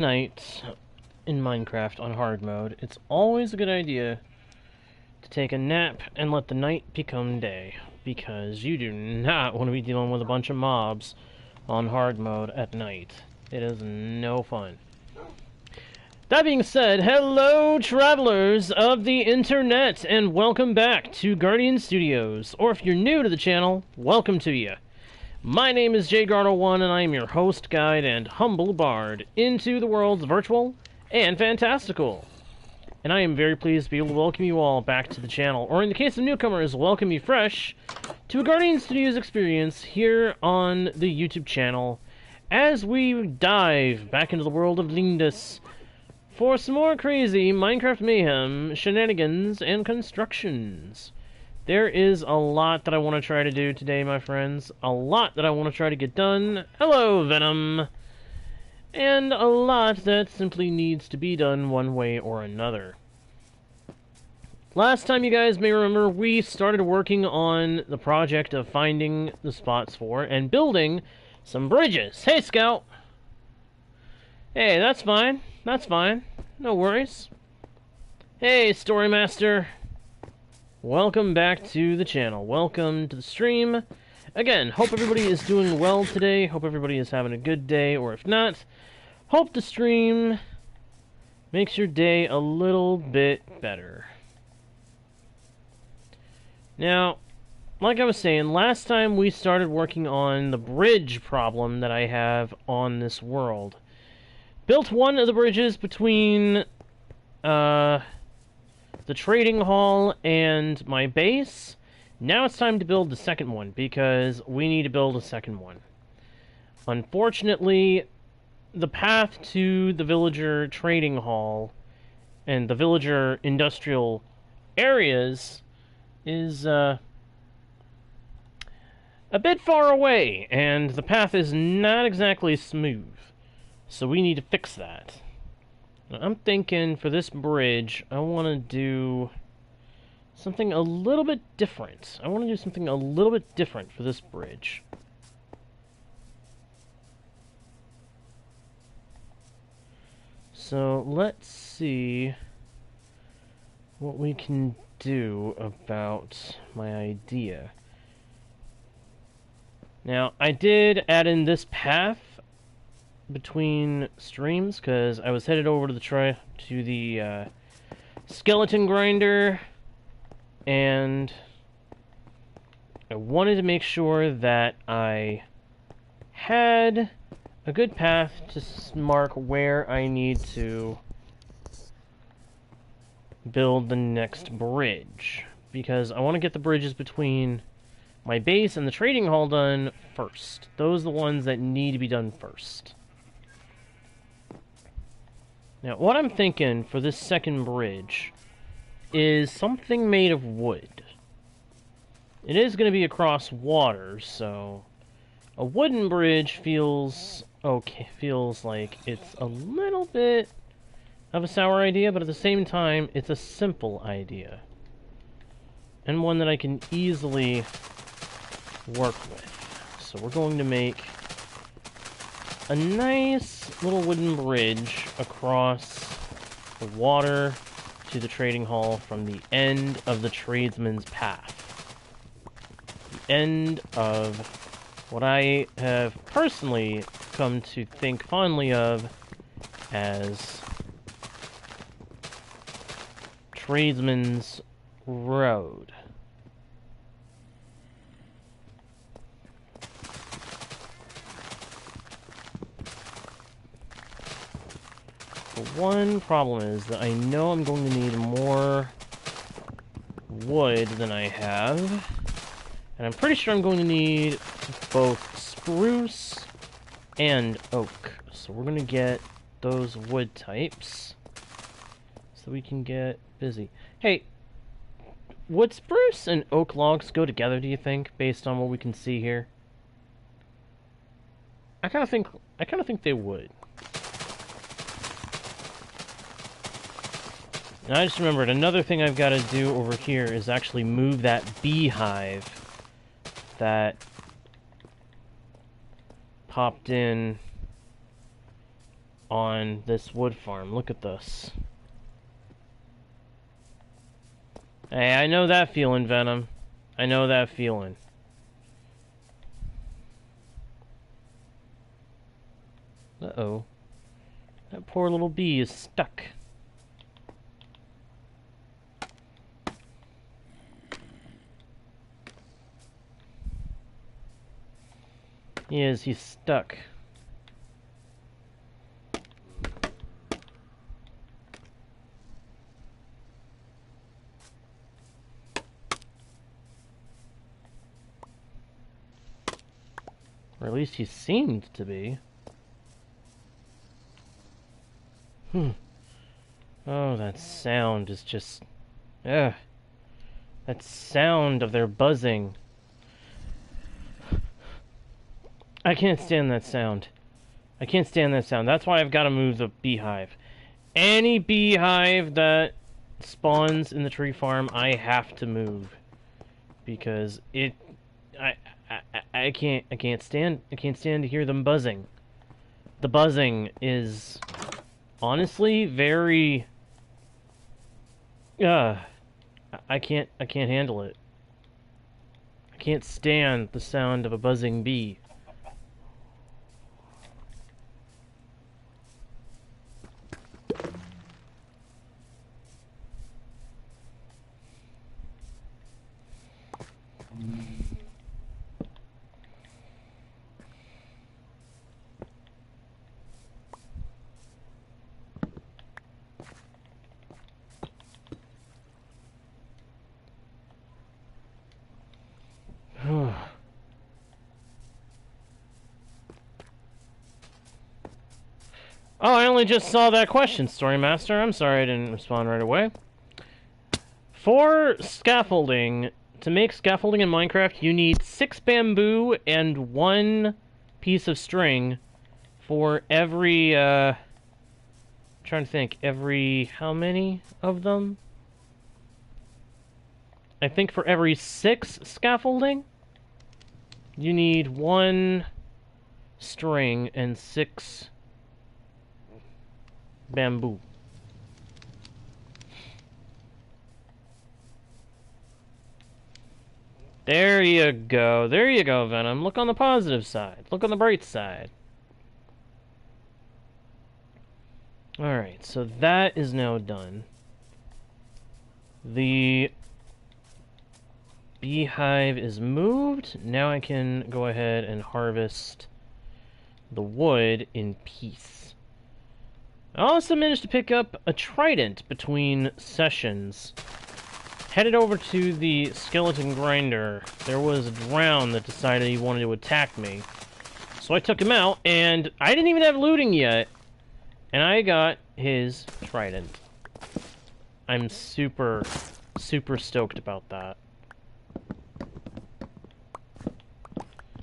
Night in Minecraft on hard mode, it's always a good idea to take a nap and let the night become day, because you do not want to be dealing with a bunch of mobs on hard mode at night. It is no fun. That being said, hello travelers of the internet, and welcome back to Guardian Studios, or if you're new to the channel, welcome to you. My name is JGardo1, and I am your host, guide, and humble bard into the worlds virtual and fantastical. And I am very pleased to be able to welcome you all back to the channel, or in the case of newcomers, welcome you fresh to a Guardian Studios experience here on the YouTube channel as we dive back into the world of Lyndas for some more crazy Minecraft mayhem, shenanigans, and constructions. There is a lot that I want to try to do today, my friends. A lot that I want to try to get done. Hello, Venom! And a lot that simply needs to be done one way or another. Last time, you guys may remember, we started working on the project of finding the spots for and building some bridges. Hey, Scout! Hey, that's fine. That's fine. No worries. Hey, Story Master! Welcome back to the channel. Welcome to the stream. Again, hope everybody is doing well today. Hope everybody is having a good day, or if not, hope the stream makes your day a little bit better. Now, like I was saying, last time we started working on the bridge problem that I have on this world. Built one of the bridges between, the trading hall and my base. Now it's time to build the second one, because we need to build a second one. Unfortunately, the path to the villager trading hall and the villager industrial areas is a bit far away, and the path is not exactly smooth. So we need to fix that. I'm thinking for this bridge, I want to do something a little bit different. I want to do something a little bit different for this bridge. So let's see what we can do about my idea. Now, I did add in this path between streams because I was headed over to the skeleton grinder, and I wanted to make sure that I had a good path to mark where I need to build the next bridge, because I want to get the bridges between my base and the trading hall done first. Those are the ones that need to be done first. Now, what I'm thinking for this second bridge is something made of wood. It is going to be across water, so a wooden bridge feels okay. Feels like it's a little bit of a sour idea, but at the same time, it's a simple idea. And one that I can easily work with. So we're going to make a nice little wooden bridge across the water to the trading hall from the end of the tradesman's path. The end of what I have personally come to think fondly of as tradesman's road. The one problem is that I know I'm going to need more wood than I have, and I'm pretty sure I'm going to need both spruce and oak. So we're going to get those wood types so we can get busy. Hey, would spruce and oak logs go together, do you think, based on what we can see here? I kind of think they would. And I just remembered, another thing I've got to do over here is actually move that beehive that popped in on this wood farm. Look at this. Hey, I know that feeling, Venom. I know that feeling. Uh-oh. That poor little bee is stuck. He's stuck. Or at least he seemed to be. Oh, that sound is just... Ugh. That sound of their buzzing. I can't stand that sound. I can't stand that sound. That's why I've got to move the beehive. Any beehive that spawns in the tree farm, I have to move. Because it... I can't stand to hear them buzzing. The buzzing is honestly very I can't handle it. I can't stand the sound of a buzzing bee. Oh, I only just saw that question, Story Master. I'm sorry I didn't respond right away. For scaffolding, to make scaffolding in Minecraft, you need 6 bamboo and 1 piece of string for every, trying to think, every, how many of them? I think for every 6 scaffolding, you need 1 string and 6 bamboo. There you go. There you go, Venom. Look on the positive side. Look on the bright side. Alright, so that is now done. The beehive is moved. Now I can go ahead and harvest the wood in peace. I also managed to pick up a trident between sessions. Headed over to the skeleton grinder, there was a drown that decided he wanted to attack me. So I took him out, and I didn't even have looting yet. And I got his trident. I'm super, super stoked about that.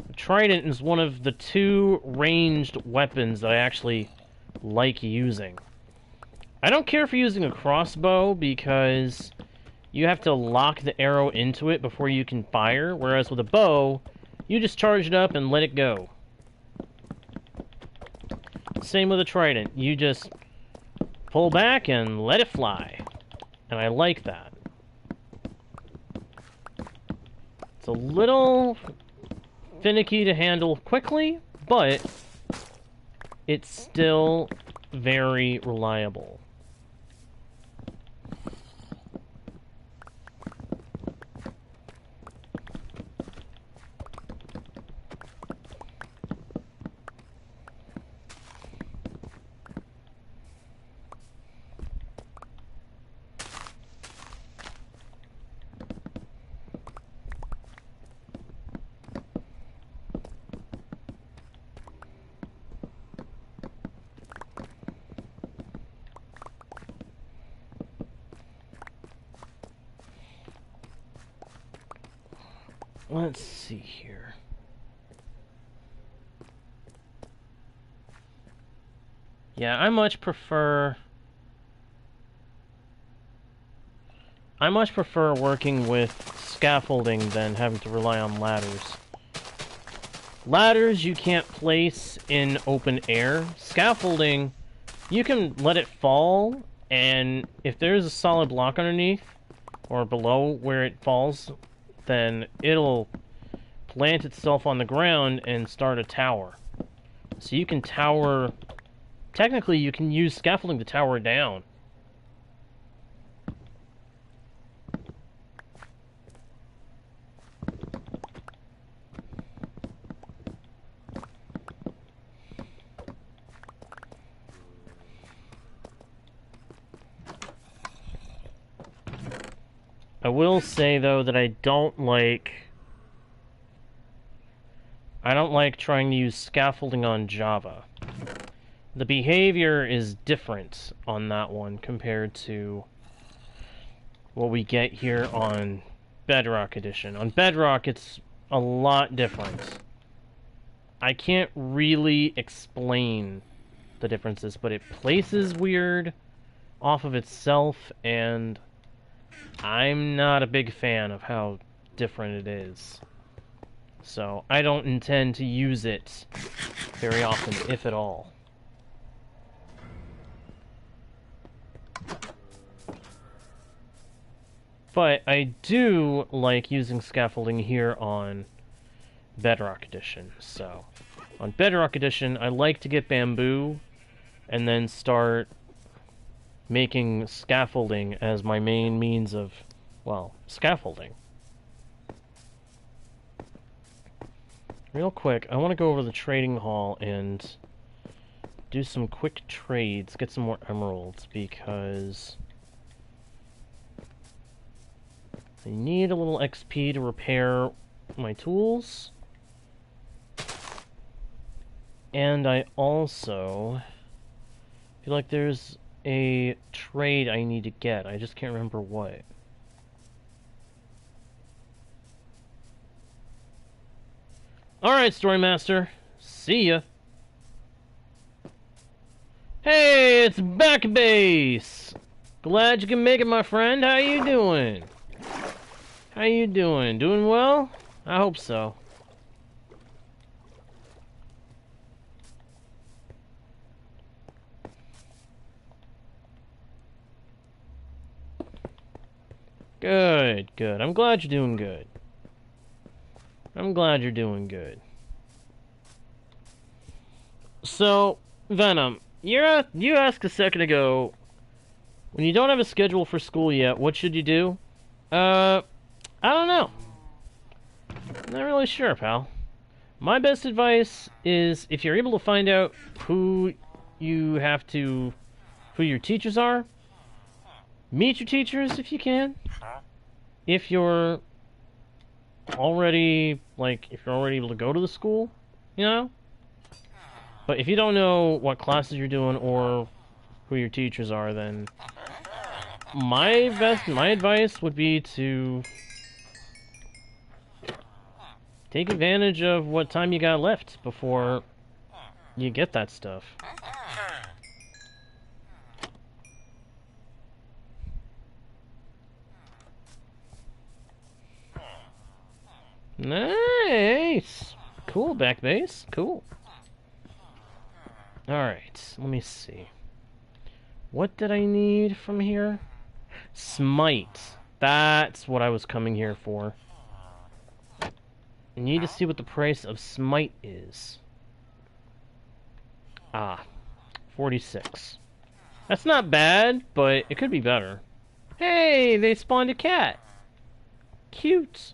The trident is one of the 2 ranged weapons that I actually like using. I don't care for using a crossbow because you have to lock the arrow into it before you can fire, whereas with a bow, you just charge it up and let it go. Same with a trident. You just pull back and let it fly. And I like that. It's a little finicky to handle quickly, but it's still very reliable. Let's see here. Yeah, I much prefer working with scaffolding than having to rely on ladders. Ladders you can't place in open air. Scaffolding you can let it fall, and if there's a solid block underneath, or below where it falls, then it'll plant itself on the ground and start a tower. So you can tower... Technically, you can use scaffolding to tower down. I will say, though, that I don't like trying to use scaffolding on Java. The behavior is different on that one compared to what we get here on Bedrock Edition. On Bedrock, it's a lot different. I can't really explain the differences, but it places weird off of itself, and I'm not a big fan of how different it is. So I don't intend to use it very often, if at all. But I do like using scaffolding here on Bedrock Edition. So on Bedrock Edition, I like to get bamboo and then start making scaffolding as my main means of, well, scaffolding. Real quick, I want to go over the trading hall and do some quick trades, get some more emeralds, because I need a little XP to repair my tools. And I also feel like there's a trade I need to get. I just can't remember what. Alright, Story Master. See ya. Hey, it's back base! Glad you can make it, my friend. How you doing? How you doing? Doing well? I hope so. Good, good. I'm glad you're doing good. I'm glad you're doing good. So, Venom, you asked a second ago, when you don't have a schedule for school yet, what should you do? I don't know. Not really sure, pal. My best advice is, if you're able to find out who your teachers are, meet your teachers if you can. If you're already able to go to the school, you know? But if you don't know what classes you're doing or who your teachers are, then my advice would be to take advantage of what time you got left before you get that stuff. Nice! Cool, back base. Cool. Alright, let me see. What did I need from here? Smite. That's what I was coming here for. I need to see what the price of Smite is. Ah, 46. That's not bad, but it could be better. Hey, they spawned a cat. Cute.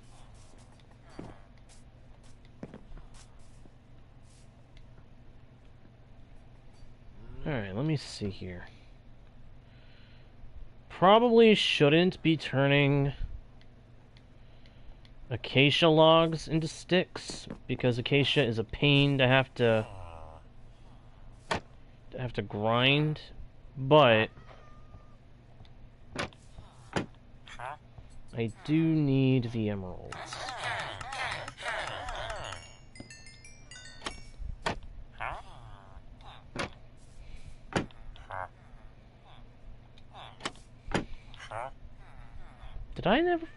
Alright, let me see here. Probably shouldn't be turning acacia logs into sticks, because acacia is a pain to have to grind, but I do need the emeralds.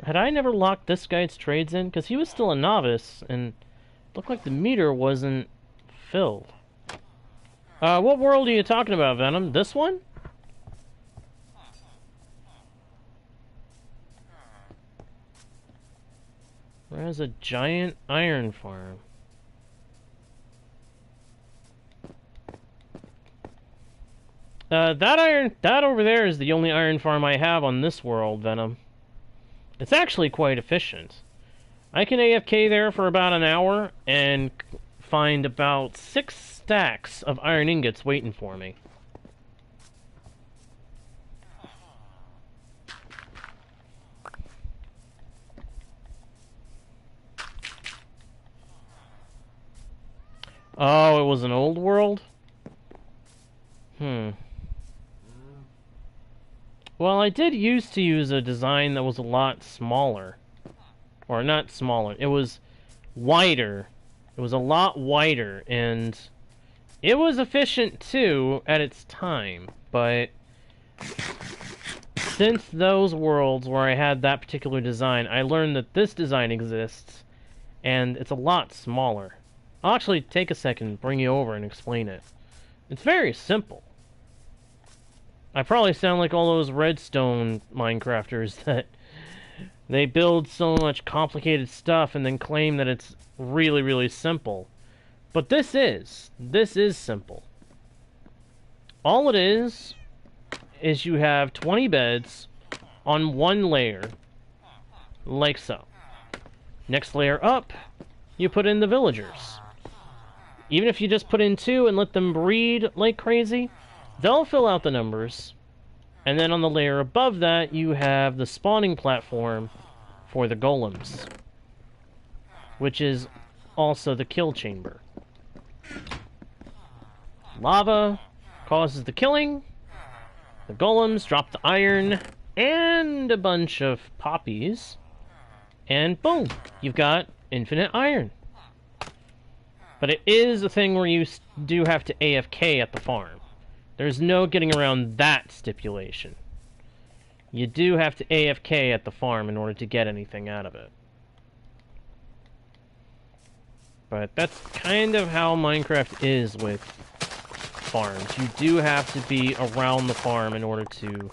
Had I never locked this guy's trades in? Because he was still a novice, and it looked like the meter wasn't filled. What world are you talking about, Venom? This one? There's a giant iron farm. That over there is the only iron farm I have on this world, Venom. It's actually quite efficient. I can AFK there for about an hour and find about 6 stacks of iron ingots waiting for me. Oh, it was an old world? Well, I did used to use a design that was a lot smaller. Or not smaller, it was wider. It was a lot wider, and it was efficient too at its time, but since those worlds where I had that particular design, I learned that this design exists, and it's a lot smaller. I'll actually take a second, bring you over, and explain it. It's very simple. I probably sound like all those redstone Minecrafters that they build so much complicated stuff and then claim that it's really, really simple. But this is simple. All it is you have 20 beds on one layer, like so. Next layer up, you put in the villagers. Even if you just put in 2 and let them breed like crazy, they'll fill out the numbers. And then on the layer above that, you have the spawning platform for the golems, which is also the kill chamber. Lava causes the killing. The golems drop the iron and a bunch of poppies. And boom, you've got infinite iron. But it is a thing where you do have to AFK at the farm. There's no getting around that stipulation. You do have to AFK at the farm in order to get anything out of it. But that's kind of how Minecraft is with farms. You do have to be around the farm in order to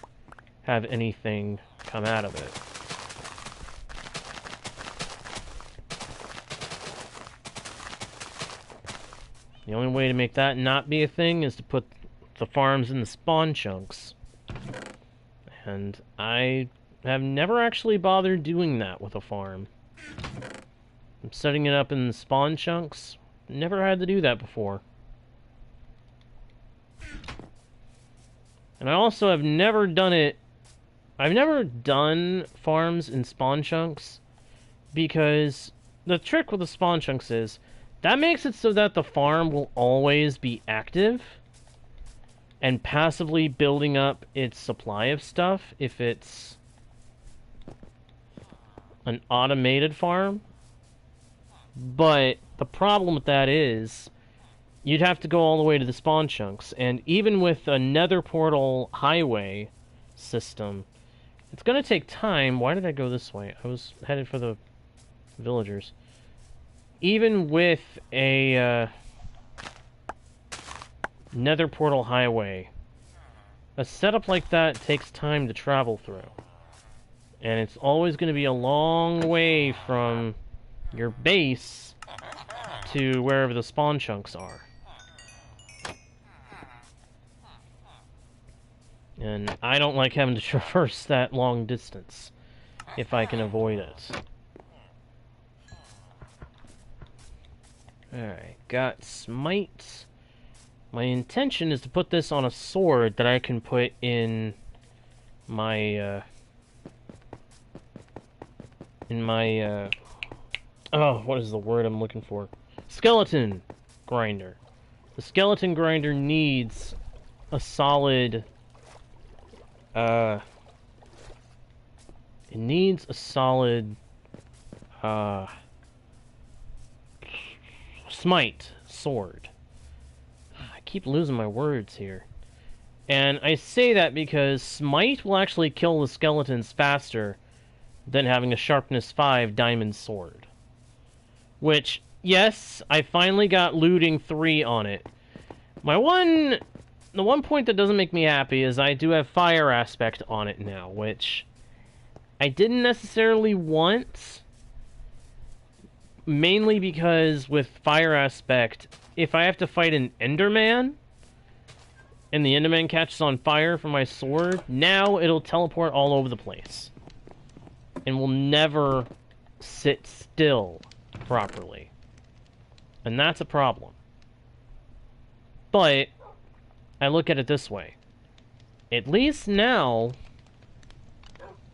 have anything come out of it. The only way to make that not be a thing is to put the farms in the spawn chunks. And I have never actually bothered doing that with a farm. I'm setting it up in the spawn chunks. Never had to do that before. And I also have never done it... I've never done farms in spawn chunks because the trick with the spawn chunks is that makes it so that the farm will always be active and passively building up its supply of stuff if it's an automated farm. But the problem with that is you'd have to go all the way to the spawn chunks, and even with a nether portal highway system, it's going to take time. Why did I go this way? I was headed for the villagers. Even with a nether portal highway, a setup like that takes time to travel through. And it's always going to be a long way from your base to wherever the spawn chunks are. And I don't like having to traverse that long distance if I can avoid it. Alright, got smite. My intention is to put this on a sword that I can put in my, oh, what is the word I'm looking for? Skeleton grinder. The skeleton grinder needs a solid, it needs a solid, smite sword. I keep losing my words here. And I say that because smite will actually kill the skeletons faster than having a sharpness 5 diamond sword. Which, yes, I finally got looting 3 on it. The one point that doesn't make me happy is I do have fire aspect on it now, which I didn't necessarily want, mainly because with fire aspect, if I have to fight an Enderman, and the Enderman catches on fire from my sword, now it'll teleport all over the place. And will never sit still properly. And that's a problem. But I look at it this way. At least now,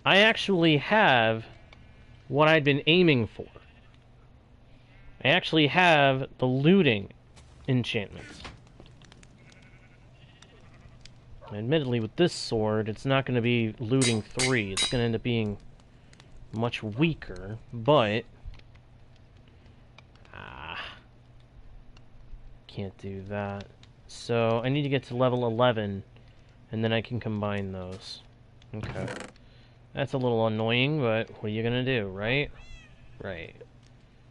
I actually have what I'd been aiming for. I actually have the looting enchantments. Admittedly, with this sword, it's not going to be looting 3. It's going to end up being much weaker, but... can't do that. So, I need to get to level 11, and then I can combine those. Okay. That's a little annoying, but what are you gonna do, right? Right.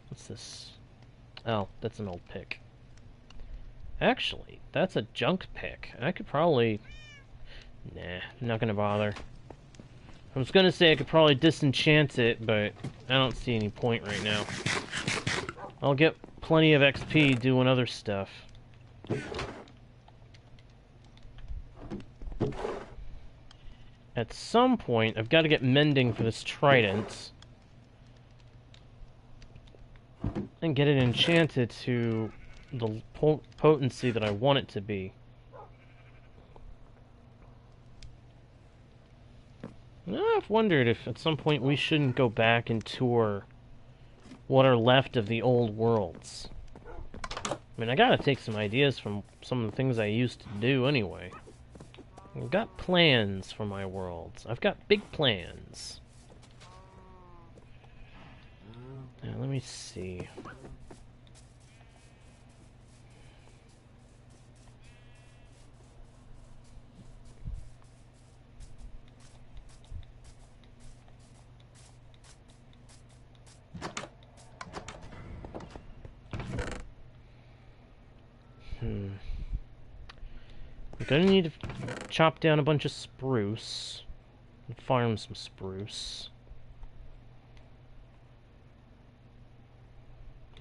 What's this? Oh, that's an old pick. Actually, that's a junk pick. I could probably... Nah, I'm not gonna bother. I was gonna say I could probably disenchant it, but I don't see any point right now. I'll get plenty of XP doing other stuff. At some point, I've got to get mending for this trident. And get it enchanted to the potency that I want it to be. Now, I've wondered if at some point we shouldn't go back and tour what are left of the old worlds. I mean, I gotta take some ideas from some of the things I used to do anyway. I've got plans for my worlds. I've got big plans. Now, let me see. I'm gonna need to chop down a bunch of spruce and farm some spruce.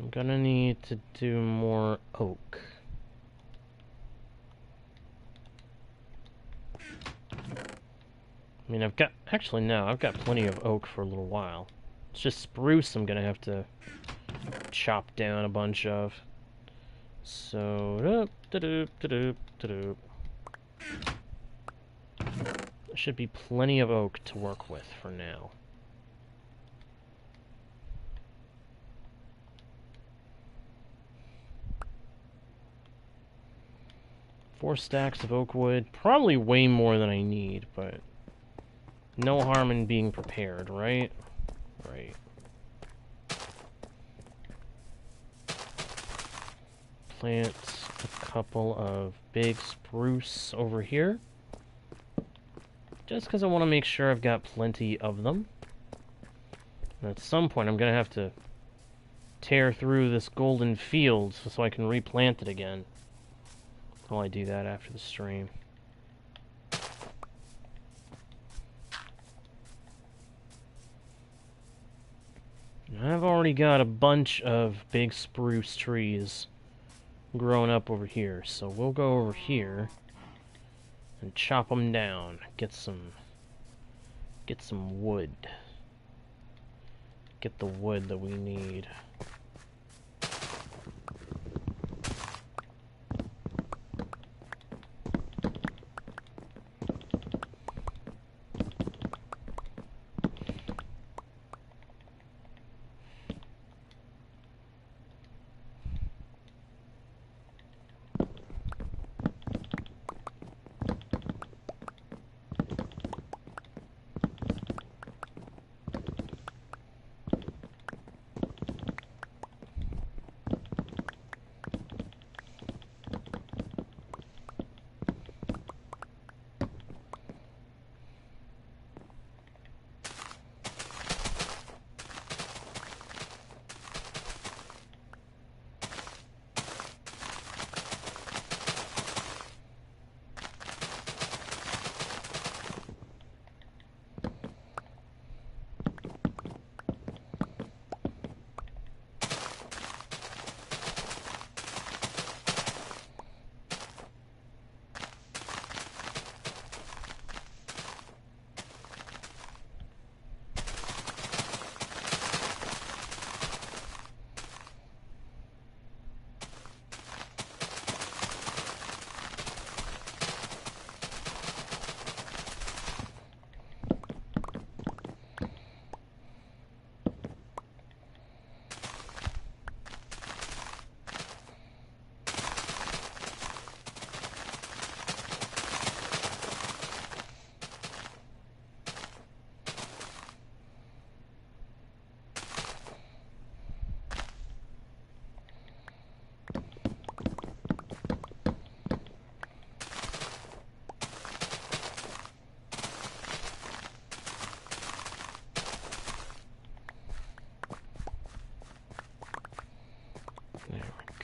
I'm gonna need to do more oak. I mean, I've got plenty of oak for a little while. It's just spruce I'm gonna have to chop down a bunch of. So, there should be plenty of oak to work with for now. Four stacks of oak wood, probably way more than I need, but no harm in being prepared, right? Right. Plant a couple of big spruce over here. Just because I want to make sure I've got plenty of them. And at some point I'm going to have to tear through this golden field so I can replant it again. I'll do that after the stream. I've already got a bunch of big spruce trees growing up over here, so we'll go over here and chop them down. Get some wood. Get the wood that we need.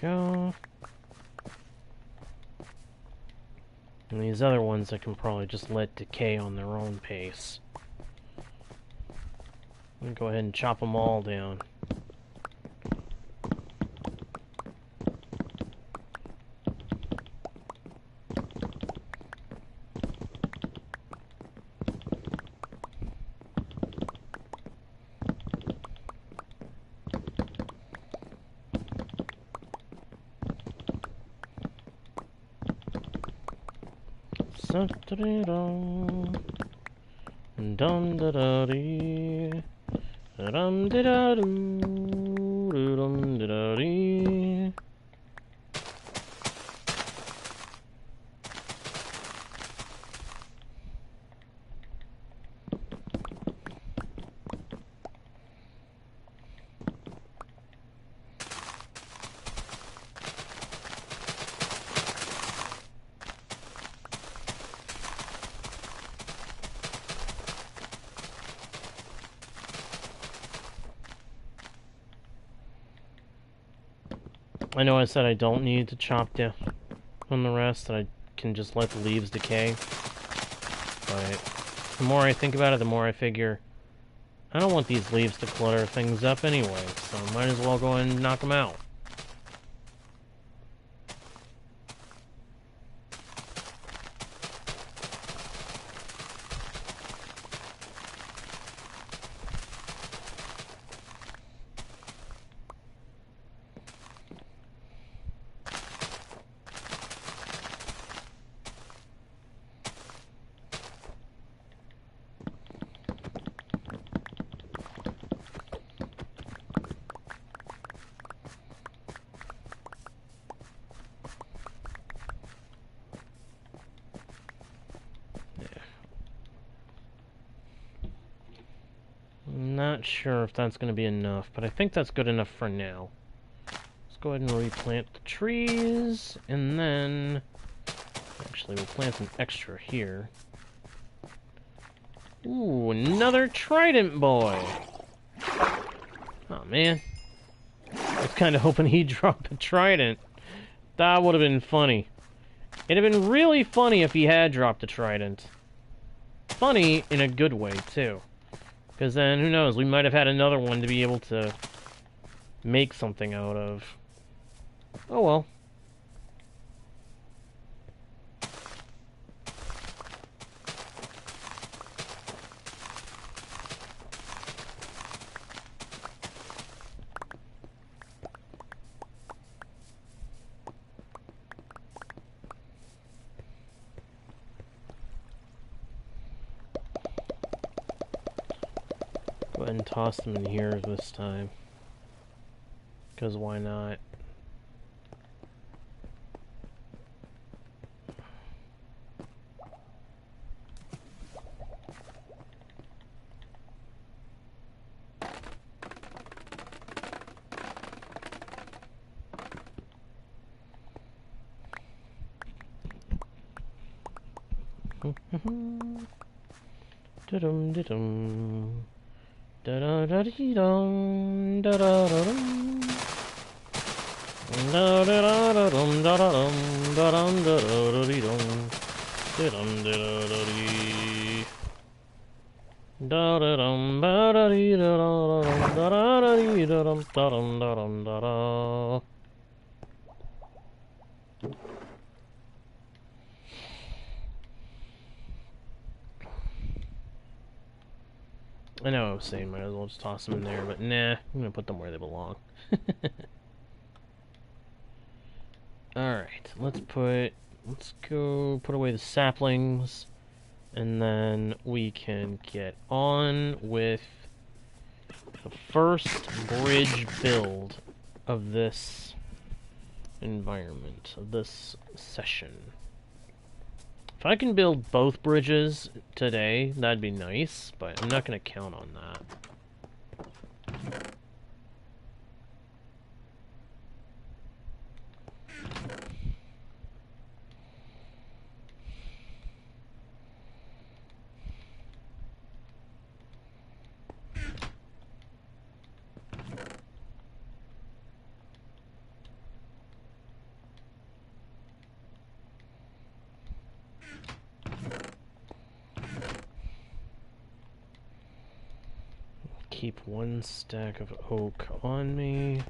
go. And these other ones I can probably just let decay on their own pace. I'm gonna go ahead and chop them all down. Dum da da dee, dum da da doo, dum da da dee. I know I said I don't need to chop down on the rest, that I can just let the leaves decay. But the more I think about it, the more I figure I don't want these leaves to clutter things up anyway, so I might as well go and knock them out. Not sure if that's going to be enough, but I think that's good enough for now. Let's go ahead and replant the trees, and then... Actually, we'll plant an extra here. Ooh, another trident boy! Oh man. I was kind of hoping he'd drop a trident. That would have been funny. It'd have been really funny if he had dropped a trident. Funny in a good way, too. Because then, who knows, we might have had another one to be able to make something out of. Oh well. Go ahead and toss them in here this time. Because why not? Da-dum, da-dum. Da-da-da-dee-dum, da-da-da-dum. Da-da-da-da-dum, da-da-dum, da-dum, da-da-da-dee-dum. Da-dum, da-da-da-dee. Da-da-dum, ba-da-dee-da-da-dum, da-da-da-dee-da-dum, da-dum, da-dum, da-da. I know I was saying might as well just toss them in there, but nah, I'm gonna put them where they belong. Alright, let's go put away the saplings, and then we can get on with the first bridge build of this environment, of this session. If I can build both bridges today, that'd be nice, but I'm not going to count on that. keep one stack of oak on me.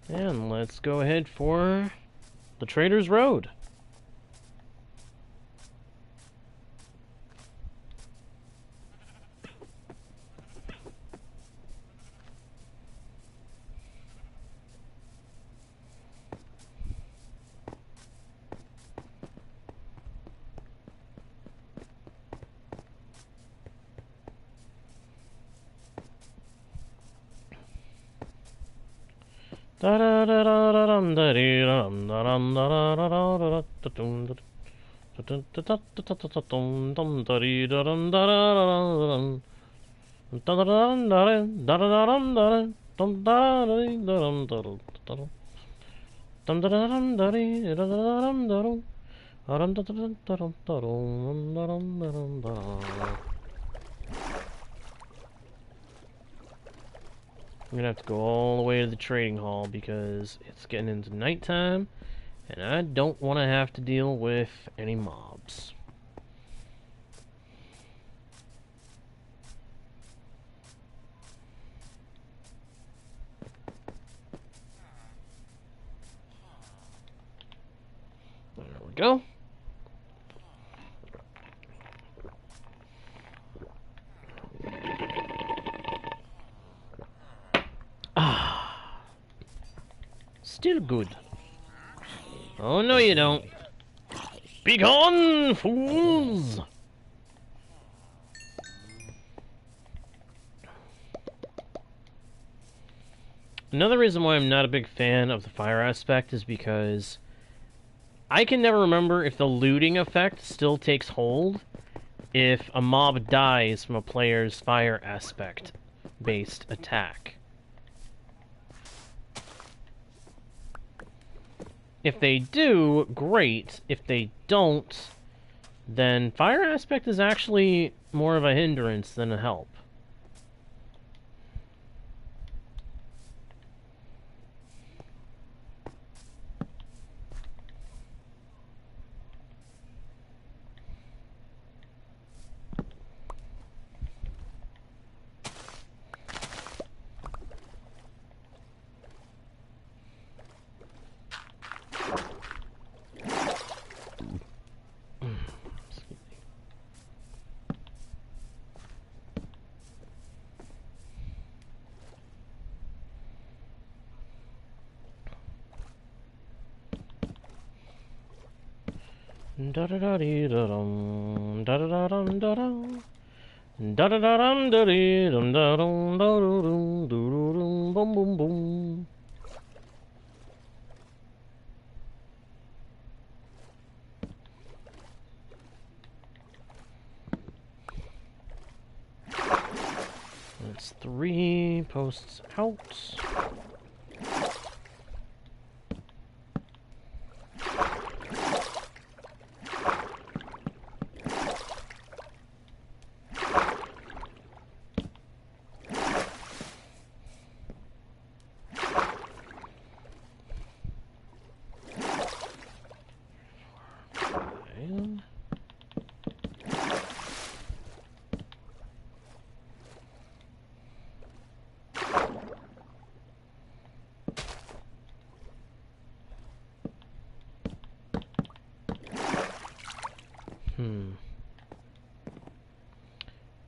And let's go ahead for the Trader's Road. Da da da da da dum da dee dum da dum da da da da da da dum da dum da da da dum dum da dee da dum da da da dum da da dum da da da dum da dum da dee da dum da dum dum da dum da dee da da dum da dum dum da da da dum da dum da dum da dum da. I'm gonna have to go all the way to the trading hall because it's getting into nighttime and I don't want to have to deal with any mobs. There we go. Still good. Oh, no you don't. Be gone, fools! Another reason why I'm not a big fan of the fire aspect is because I can never remember if the looting effect still takes hold if a mob dies from a player's fire aspect-based attack. If they do, great. If they don't, then fire aspect is actually more of a hindrance than a help. Da da da dee da dum da da da dum da dum da da da dum da dee dum da dum da dum dum dum boom boom boom. That's 3 posts out.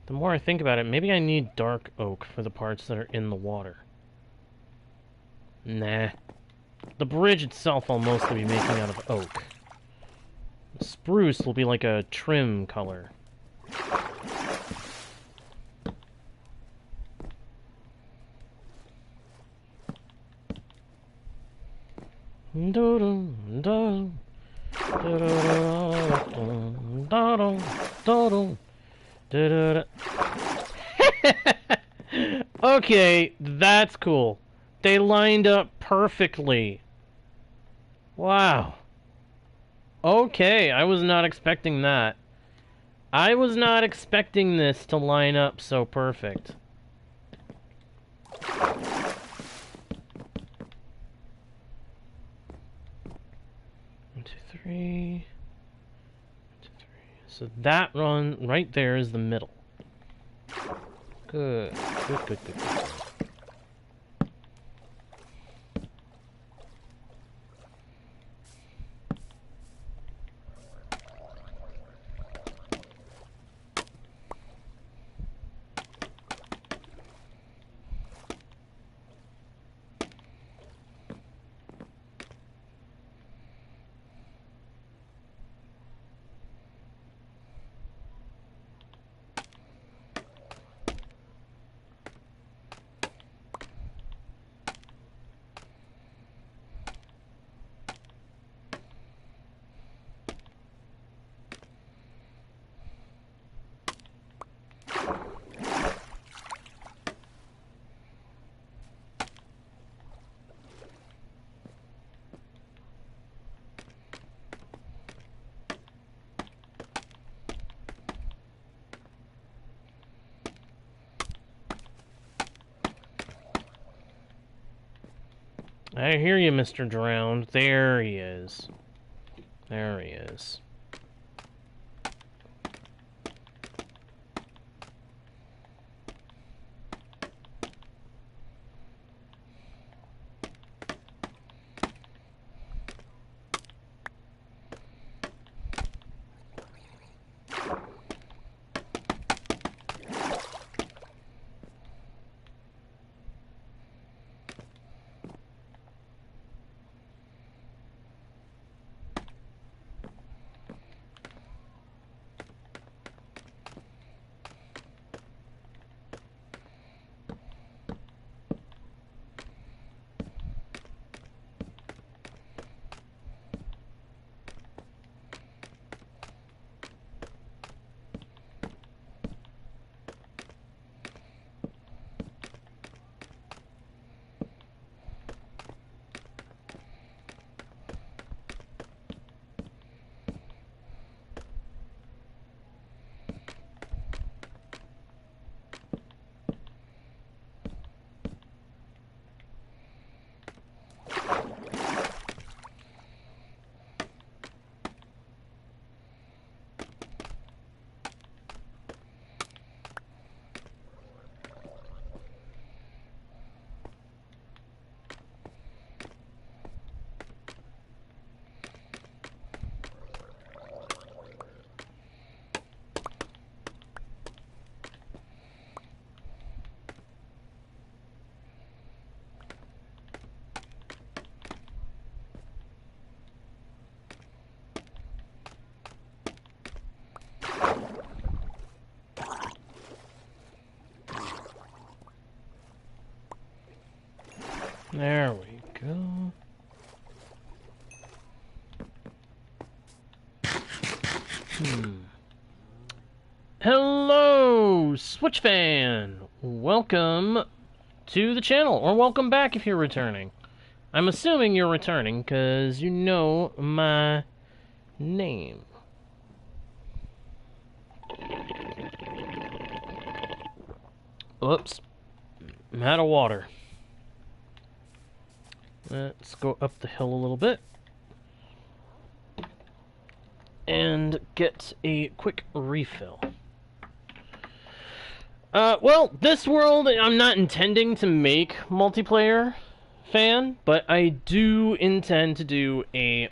The more I think about it, maybe I need dark oak for the parts that are in the water. Nah. The bridge itself I'll mostly be making out of oak. The spruce will be like a trim color. Okay, that's cool. They lined up perfectly. Wow. Okay, I was not expecting that. I was not expecting this to line up so perfect. One, two, three. So that run right there is the middle. Good. Good, good, good, good. I hear you, Mr. Drowned. There he is. There he is. There we go. Hello, Switch fan! Welcome to the channel, or welcome back if you're returning. I'm assuming you're returning, because you know my name. Oops. I'm out of water. Let's go up the hill a little bit and get a quick refill. Well, this world, I'm not intending to make multiplayer, fan, but I do intend to do a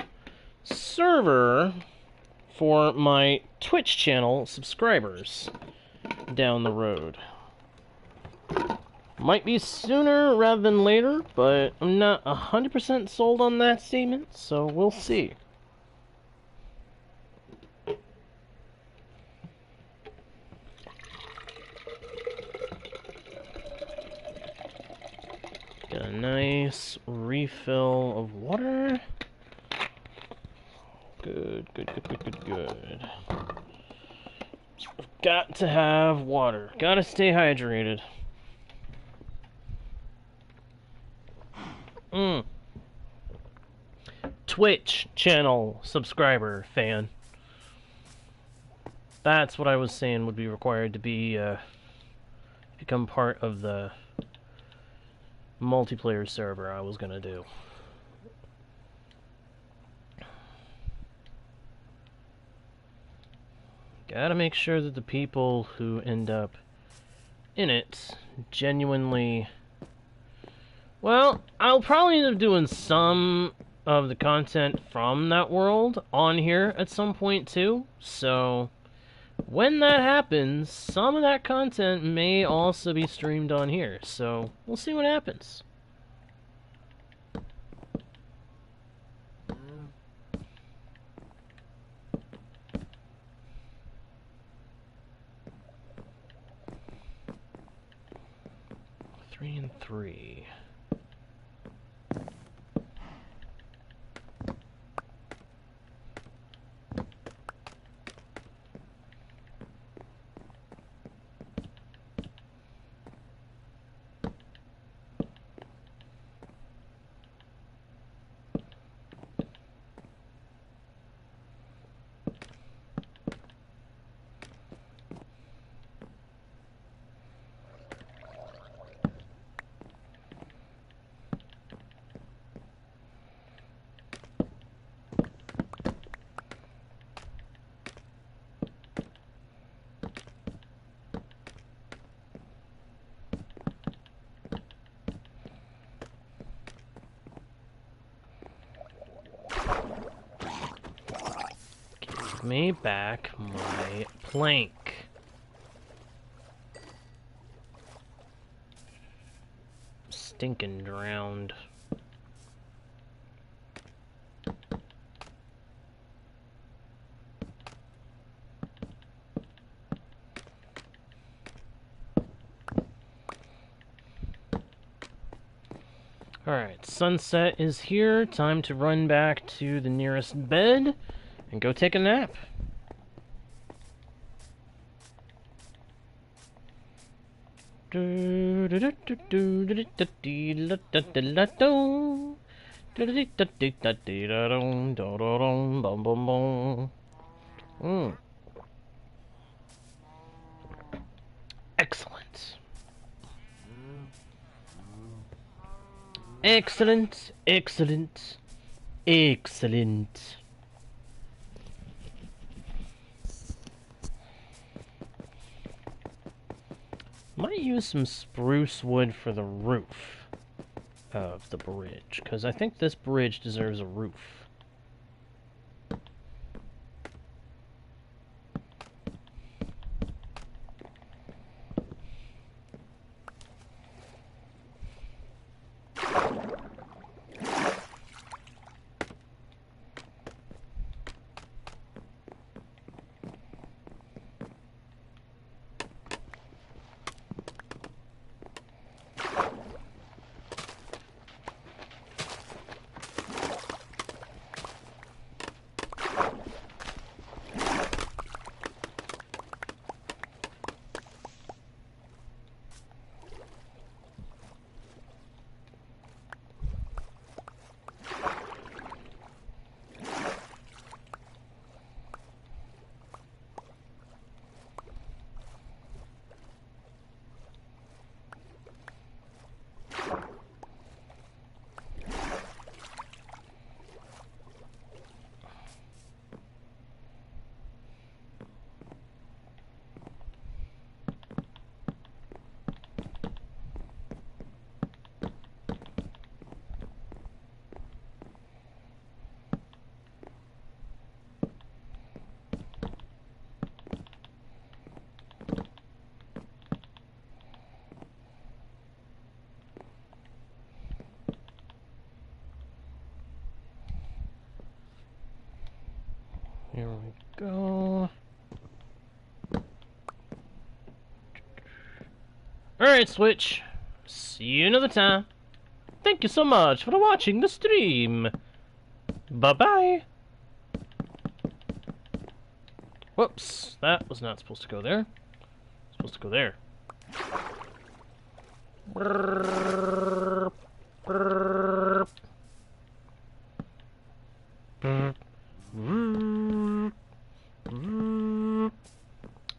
server for my Twitch channel subscribers down the road. Might be sooner rather than later, but I'm not 100% sold on that statement, so we'll see. Get a nice refill of water. Good, good, good, good, good, good. Got to have water. Gotta stay hydrated. Twitch channel subscriber fan. That's what I was saying would be required to be become part of the multiplayer server I was gonna do. Gotta make sure that the people who end up in it genuinely... Well, I'll probably end up doing some of the content from that world on here at some point too, so when that happens, some of that content may also be streamed on here, so we'll see what happens. Three and three. Give me back my plank. Stinking drowned. Alright, sunset is here. Time to run back to the nearest bed and go take a nap. Excellent. Excellent, excellent, excellent. Might use some spruce wood for the roof of the bridge, because I think this bridge deserves a roof. Here we go. Alright, Switch. See you another time. Thank you so much for watching the stream. Bye-bye. Whoops. That was not supposed to go there. It's supposed to go there.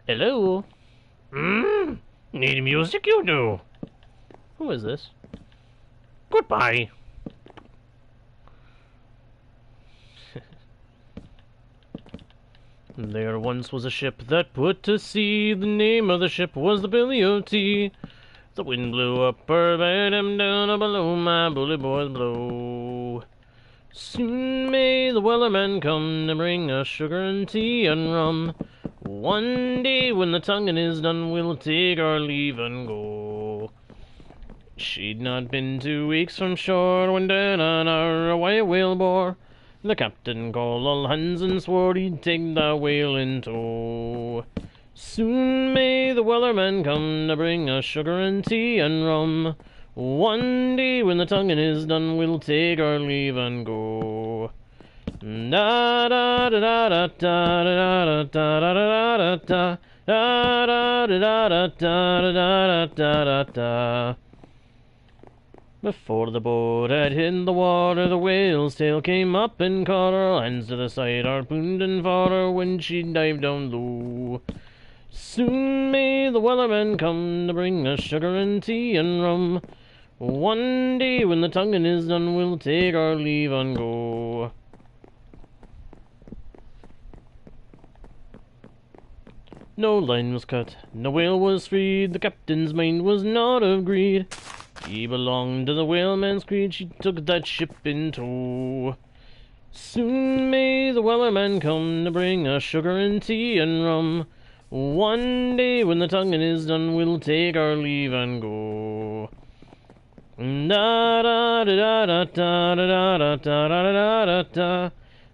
Hello? Need music, you do? Who is this? Goodbye. There once was a ship that put to sea. The name of the ship was the Billy o' Tea. The wind blew up her bed and down below my bully boys blow. Soon may the wellerman come to bring us sugar and tea and rum. One day when the tonguing is done, we'll take our leave and go. She'd not been 2 weeks from shore when down on our white whale bore. The captain called all hands and swore he'd take the whale in tow. Soon may the wellerman come to bring us sugar and tea and rum. One day when the tonguing is done, we'll take our leave and go. Da da da da da da da da da da da da da da da da da da. Before the boat had hit the water, the whale's tail came up and caught her. Hands to the side, harpooned and fought her when she dived down low. Soon may the wellerman come to bring us sugar and tea and rum. One day when the tonguing is done, we'll take our leave and go. No line was cut, no whale was freed. The captain's mind was not of greed. He belonged to the whaleman's creed. She took that ship in tow. Soon may the wellerman come to bring us sugar and tea and rum. One day when the tonguing is done, we'll take our leave and go. Da da da da da da da da da da da.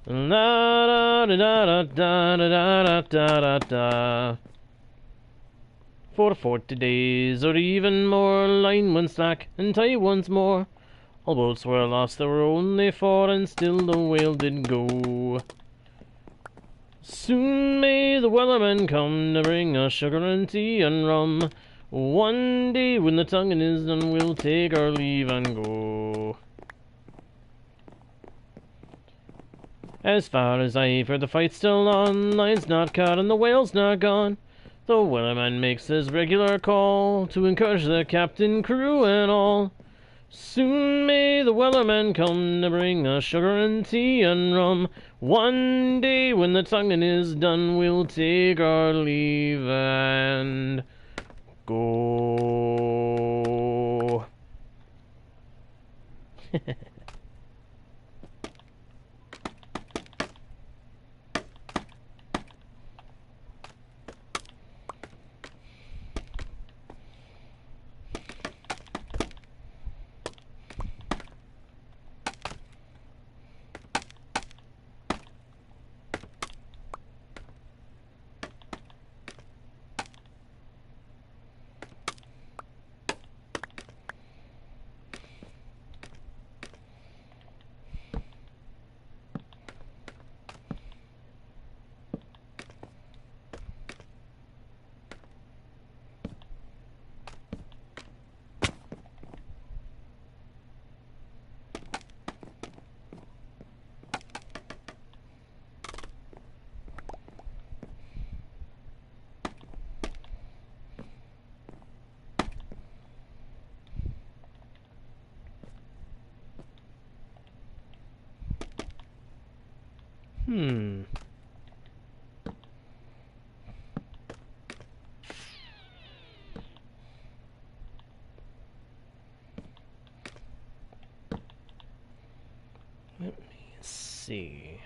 La da da da da da da da da da. For 40 days or even more, line went slack and tight once more. All boats were lost, there were only 4, and still the whale did go. Soon may the wellerman come to bring us sugar and tea and rum. One day when the tonguing is done, we'll take our leave and go. As far as I've heard, the fight's still on. Line's not cut and the whale's not gone. The wellerman makes his regular call to encourage the captain, crew, and all. Soon may the wellerman come to bring us sugar and tea and rum. One day when the tonguing is done, we'll take our leave and go. Let me see.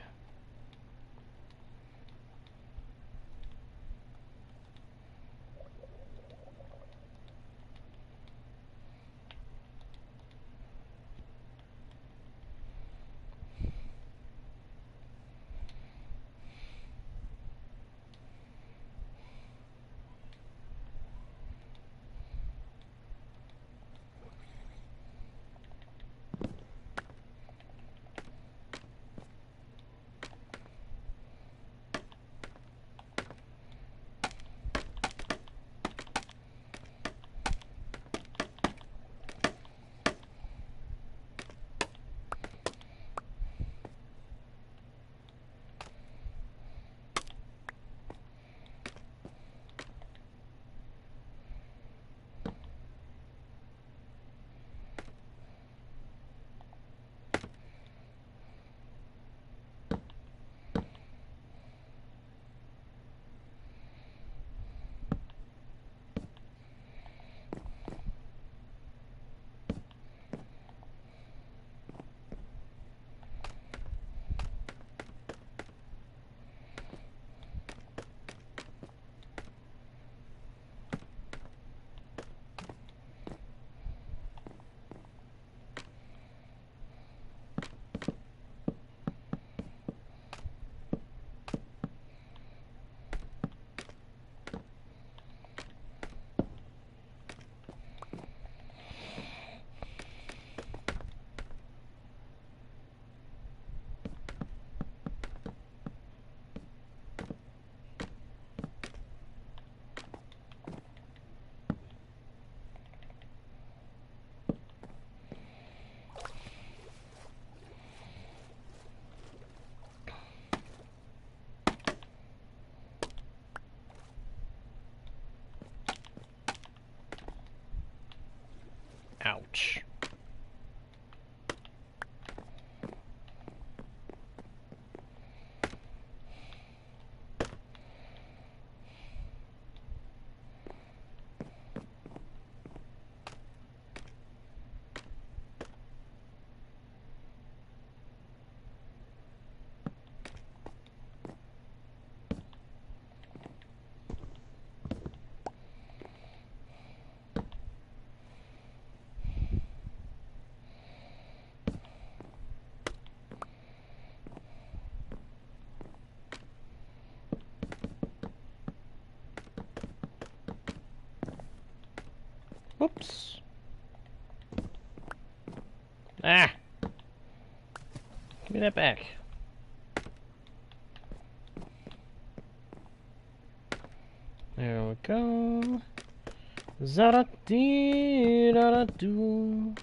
Ouch. Whoops. Ah! Give me that back. There we go. Zara-dee-da-da-doo.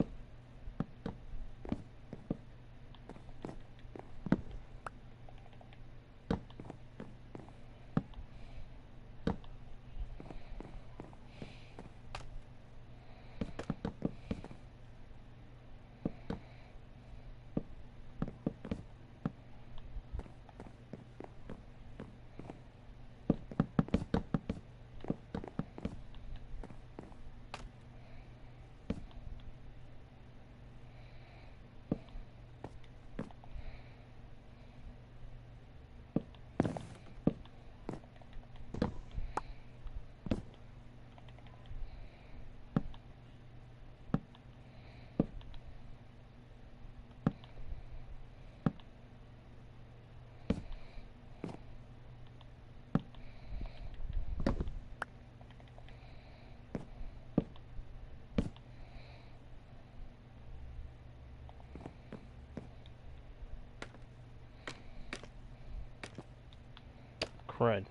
Crud.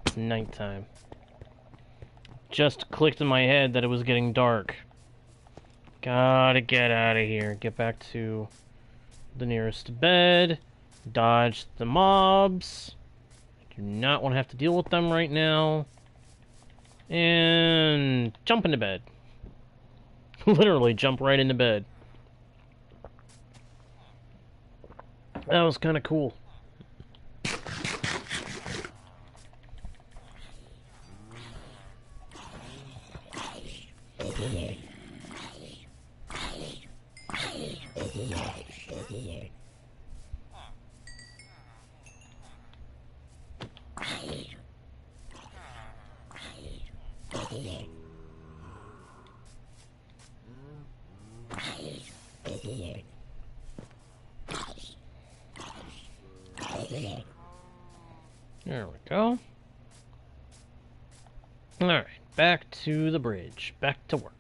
It's nighttime. Just clicked in my head that it was getting dark. Gotta get out of here. Get back to the nearest bed. Dodge the mobs. Do not want to have to deal with them right now. And jump into bed. Literally jump right into bed. That was kind of cool. There we go. Alright, back to the bridge. Back to work.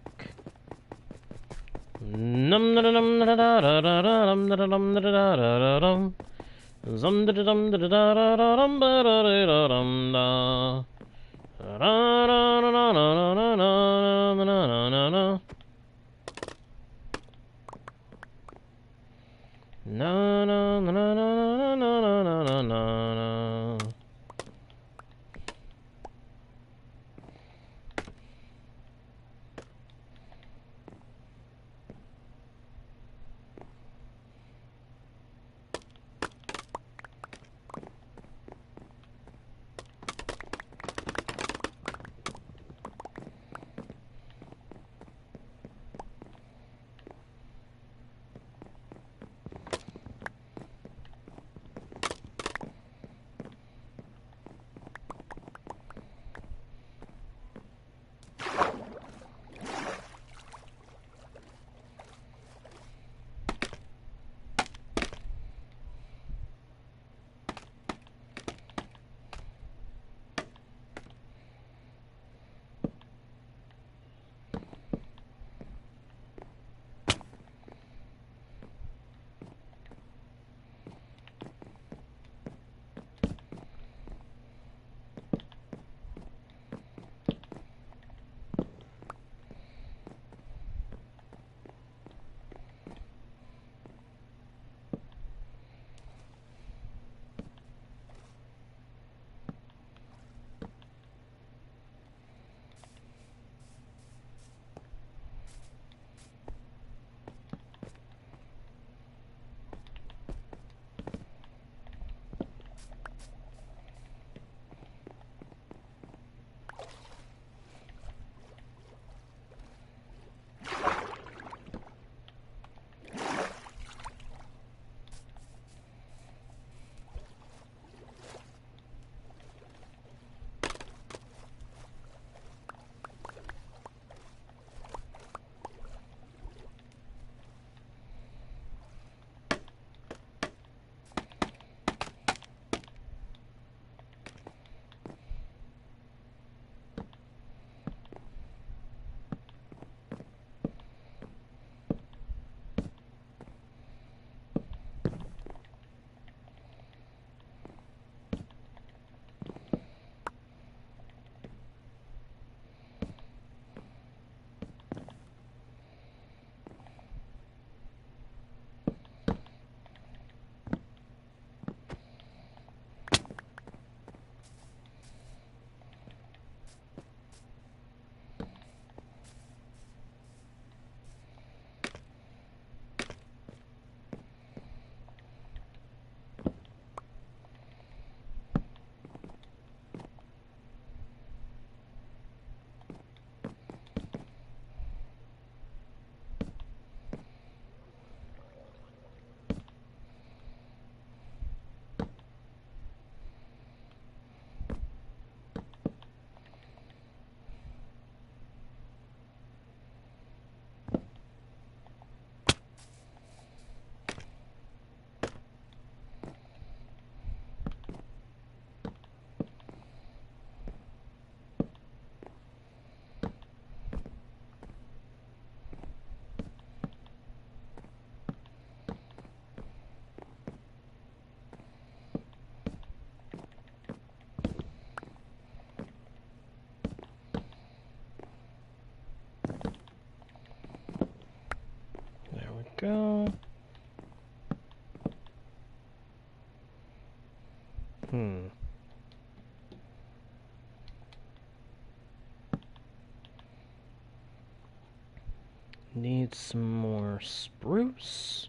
Need some more spruce.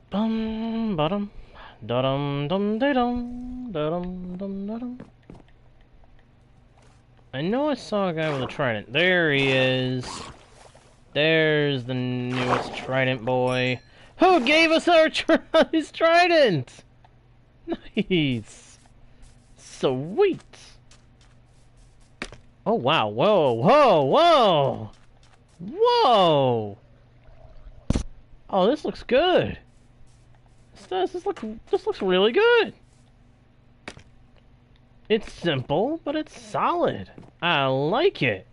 Bum bottom. Da-dum dum da-dum. Da-dum dum da-dum. I know I saw a guy with a trident. There he is. There's the newest trident boy. Who gave us our his trident? Nice. Sweet. Oh wow. Whoa, whoa, whoa. Whoa. Oh, this looks good. This looks really good. It's simple, but it's solid. I like it.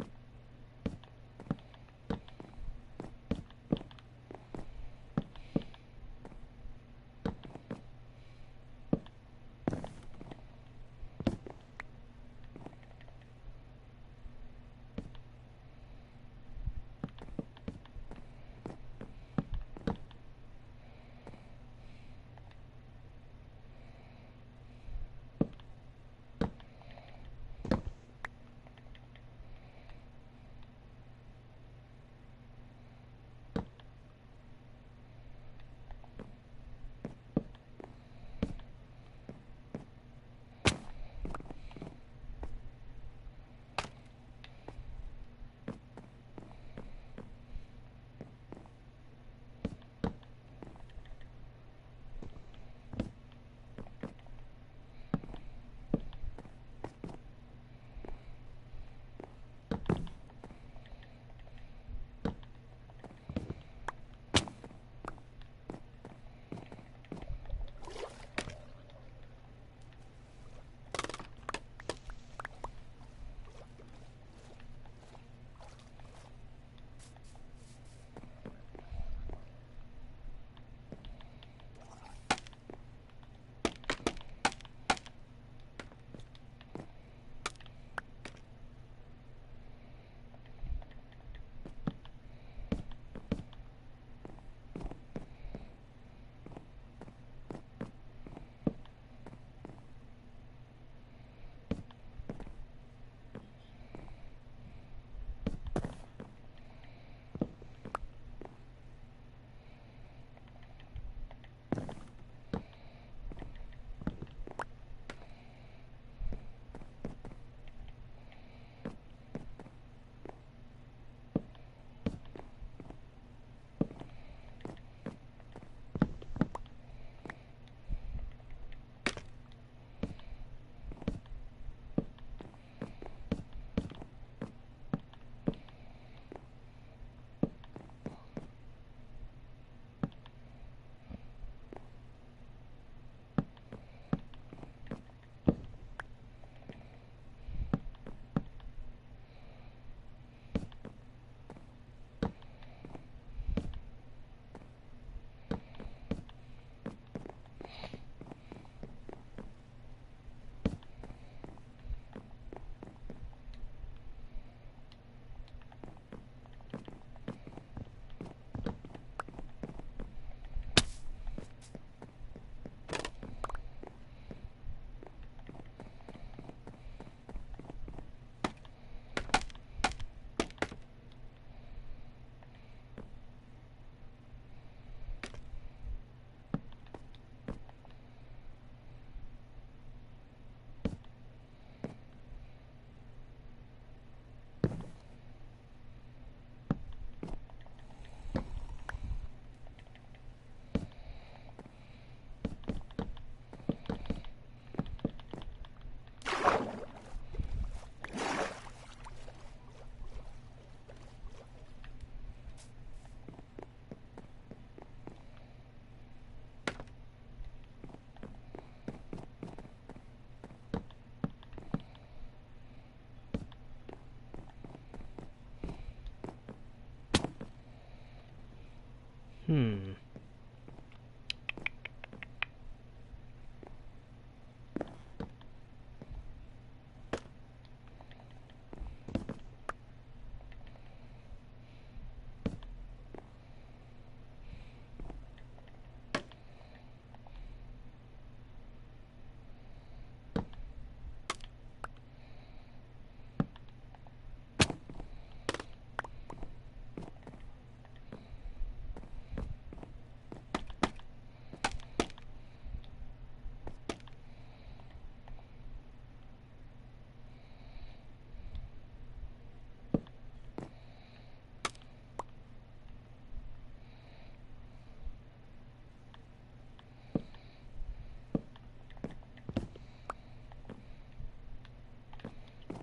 Hmm.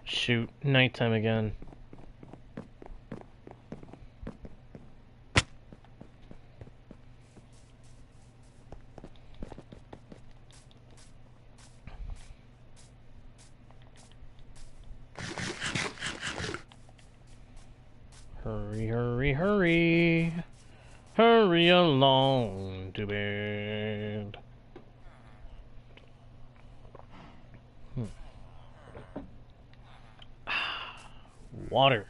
Shoot, nighttime again. Hurry, hurry, hurry. Hurry along to bed. Water.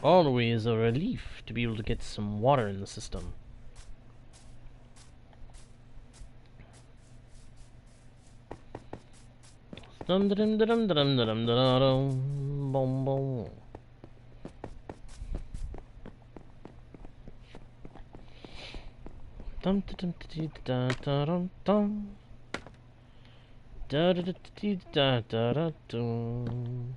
Always a relief to be able to get some water in the system. Dum dum dum dum dum dum dum boom boom. Dum dum da da dum dum. Da da da da da da dum.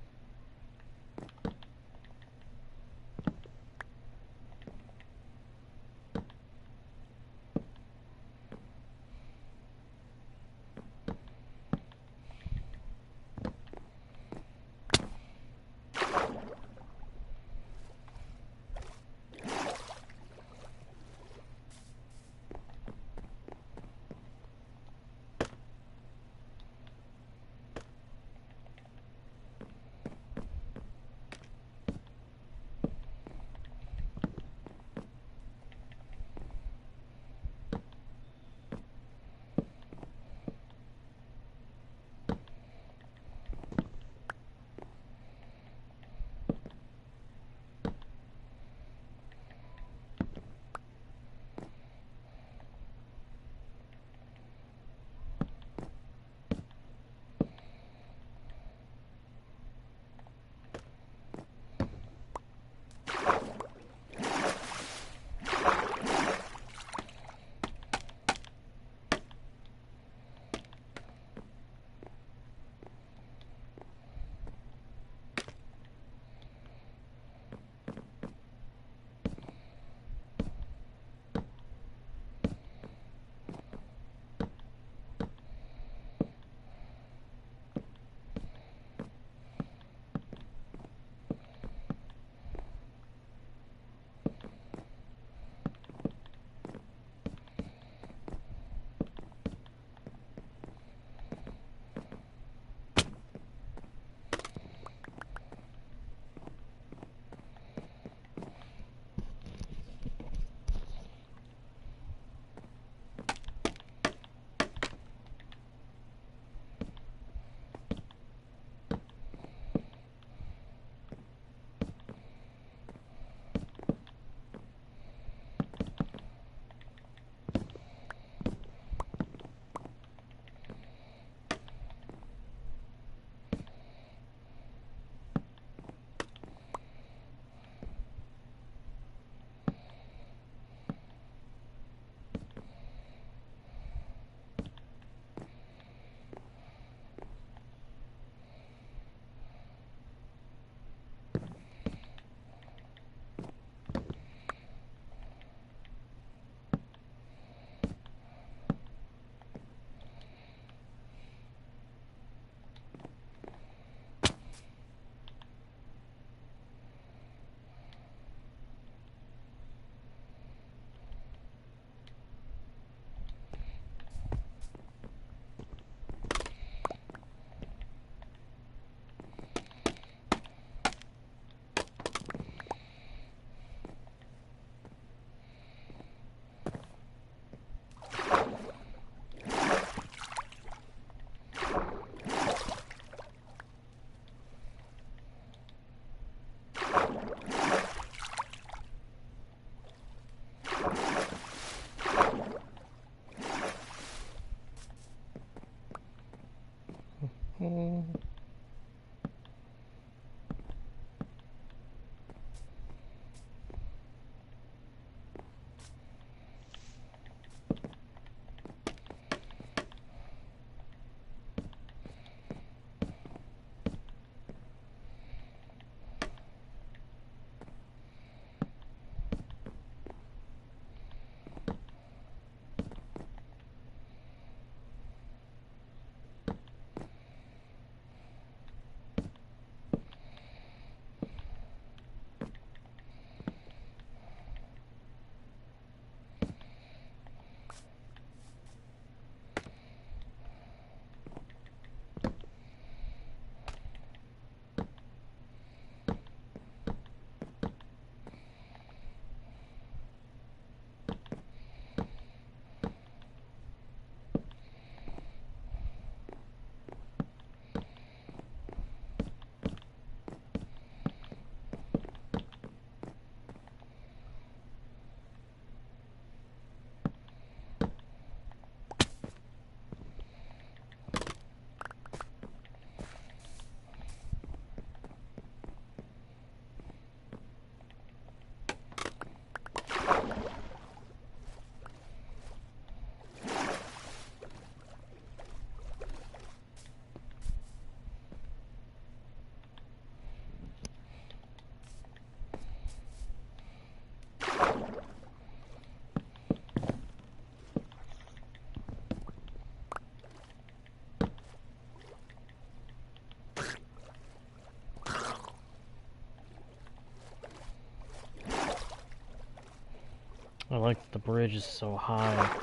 I like that the bridge is so high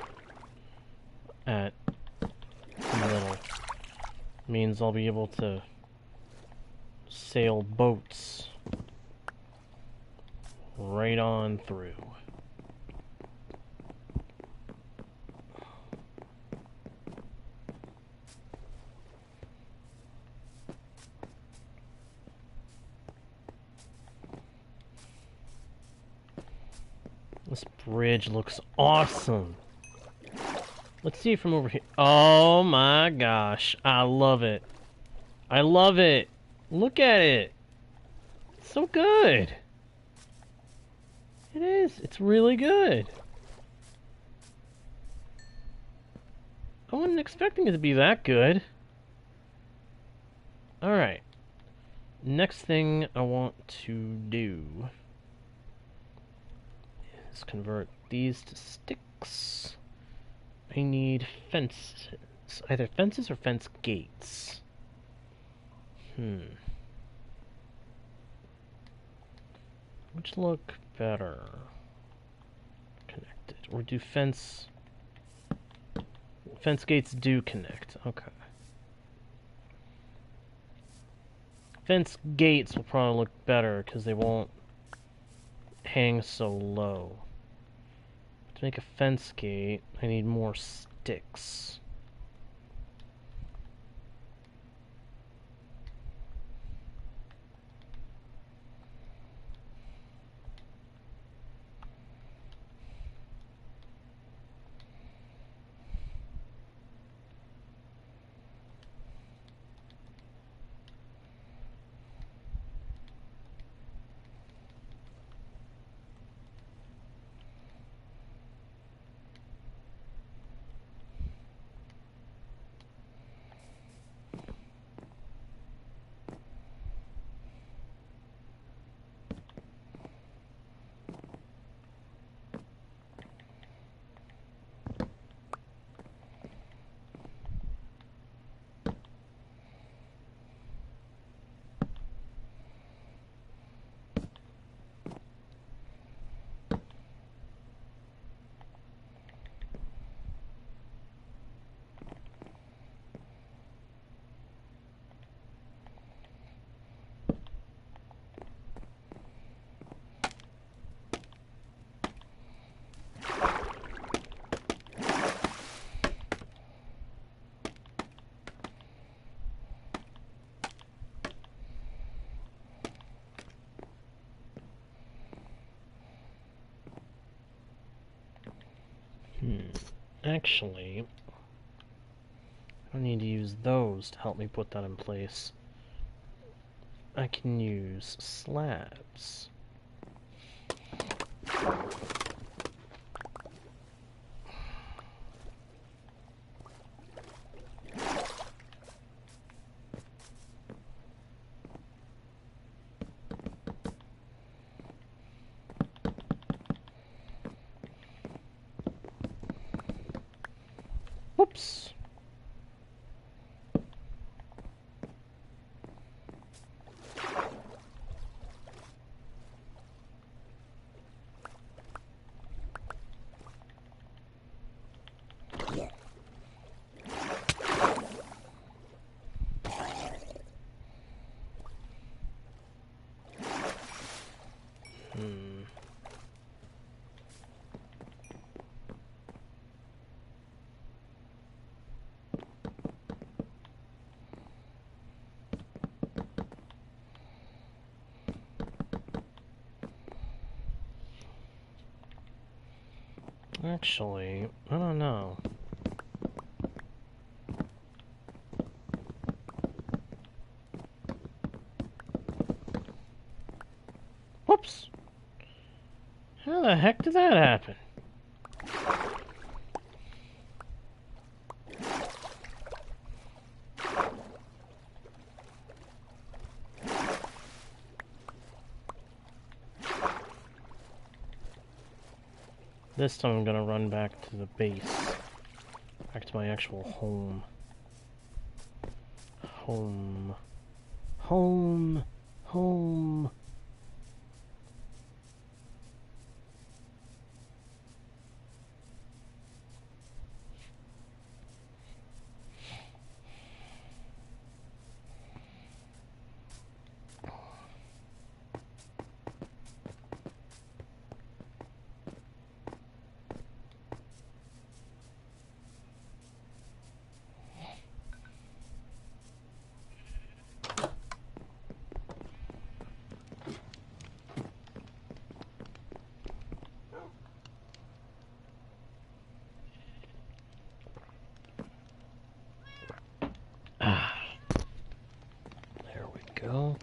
at the middle. Means I'll be able to sail boats right on through. This bridge looks awesome. Let's see it from over here. Oh my gosh. I love it. I love it. Look at it. It's so good. It is. It's really good. I wasn't expecting it to be that good. Alright. Next thing I want to do is convert these to sticks. I need fences. Either fences or fence gates. Which look better? Connected. Or do fence gates do connect? Okay. Fence gates will probably look better because they won't hang so low. To make a fence gate, I need more sticks. Actually, I need to use those to help me put that in place. I can use slabs. Whoops. Actually, I don't know. Whoops! How the heck did that happen? This time I'm gonna run back to the base. Back to my actual home. Home. Home. Home. go.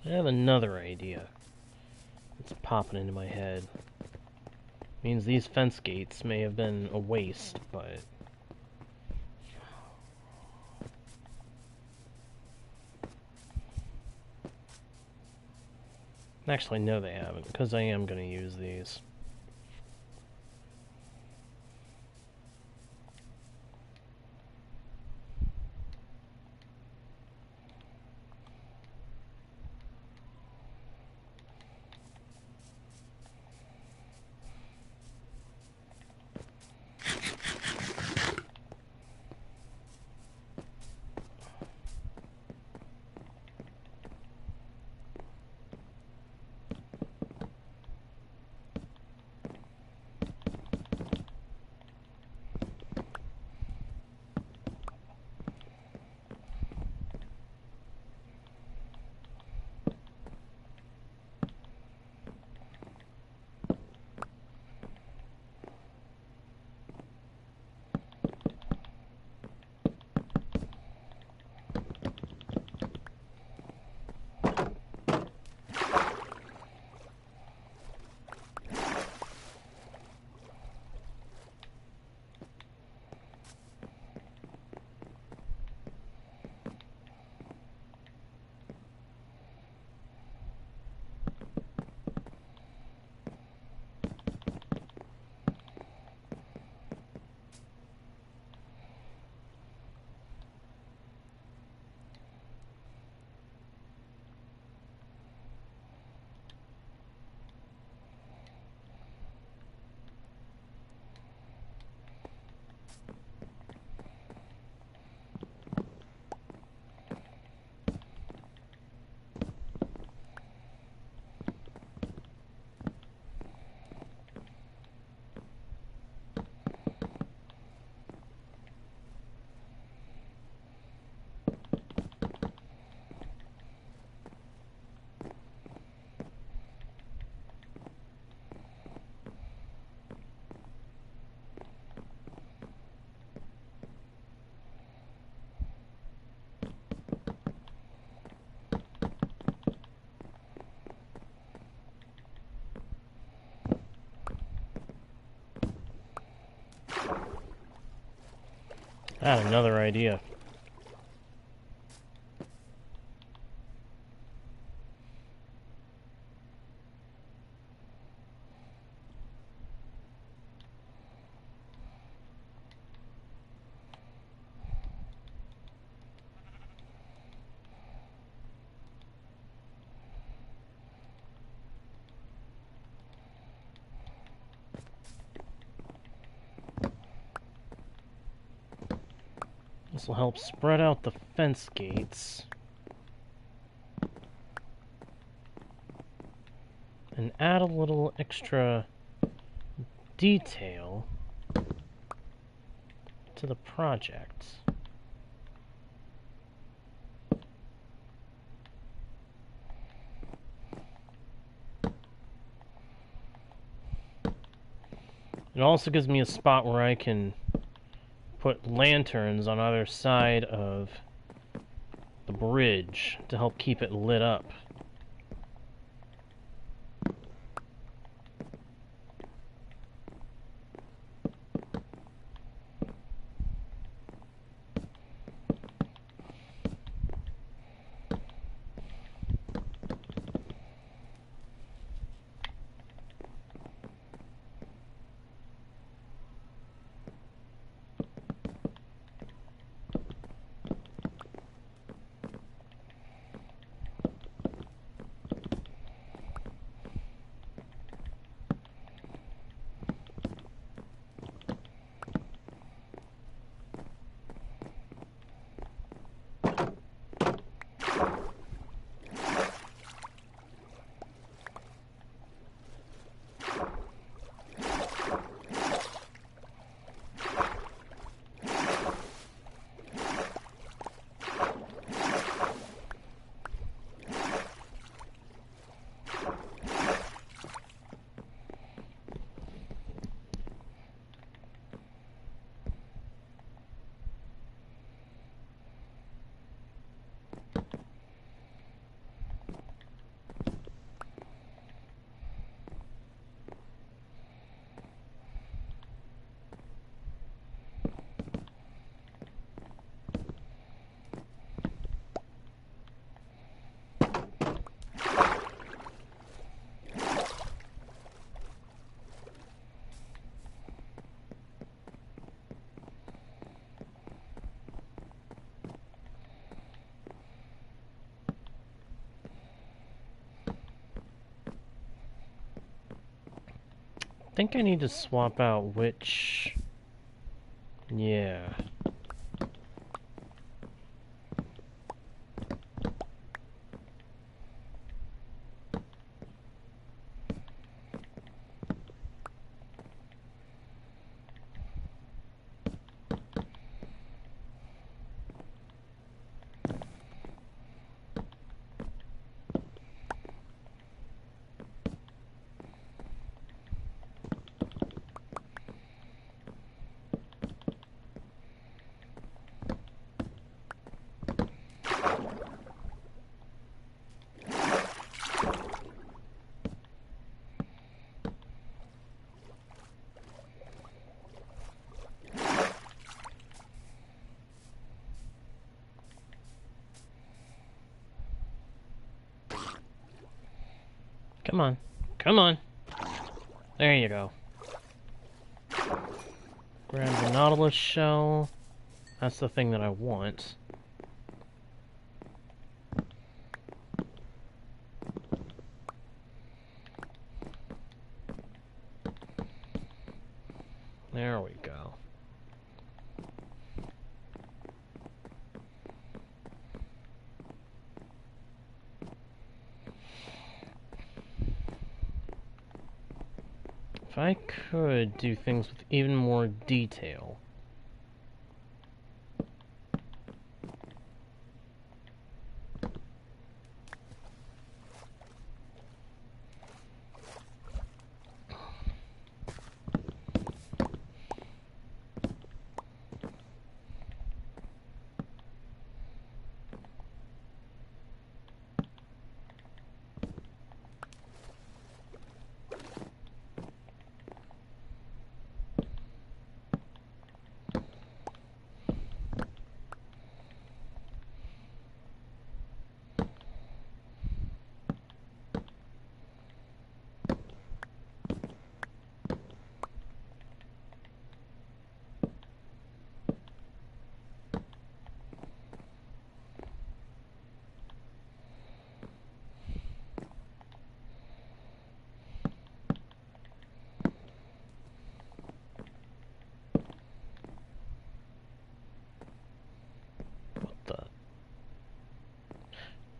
I have another idea. It's popping into my head. Means these fence gates may have been a waste, but... Actually, no they haven't, because I am going to use these. I had another idea. This will help spread out the fence gates and add a little extra detail to the project. It also gives me a spot where I can put lanterns on either side of the bridge to help keep it lit up. think I need to swap out which... Yeah. Come on. Come on. There you go. Grab the Nautilus shell. That's the thing that I want. There we go. If I could do things with even more detail.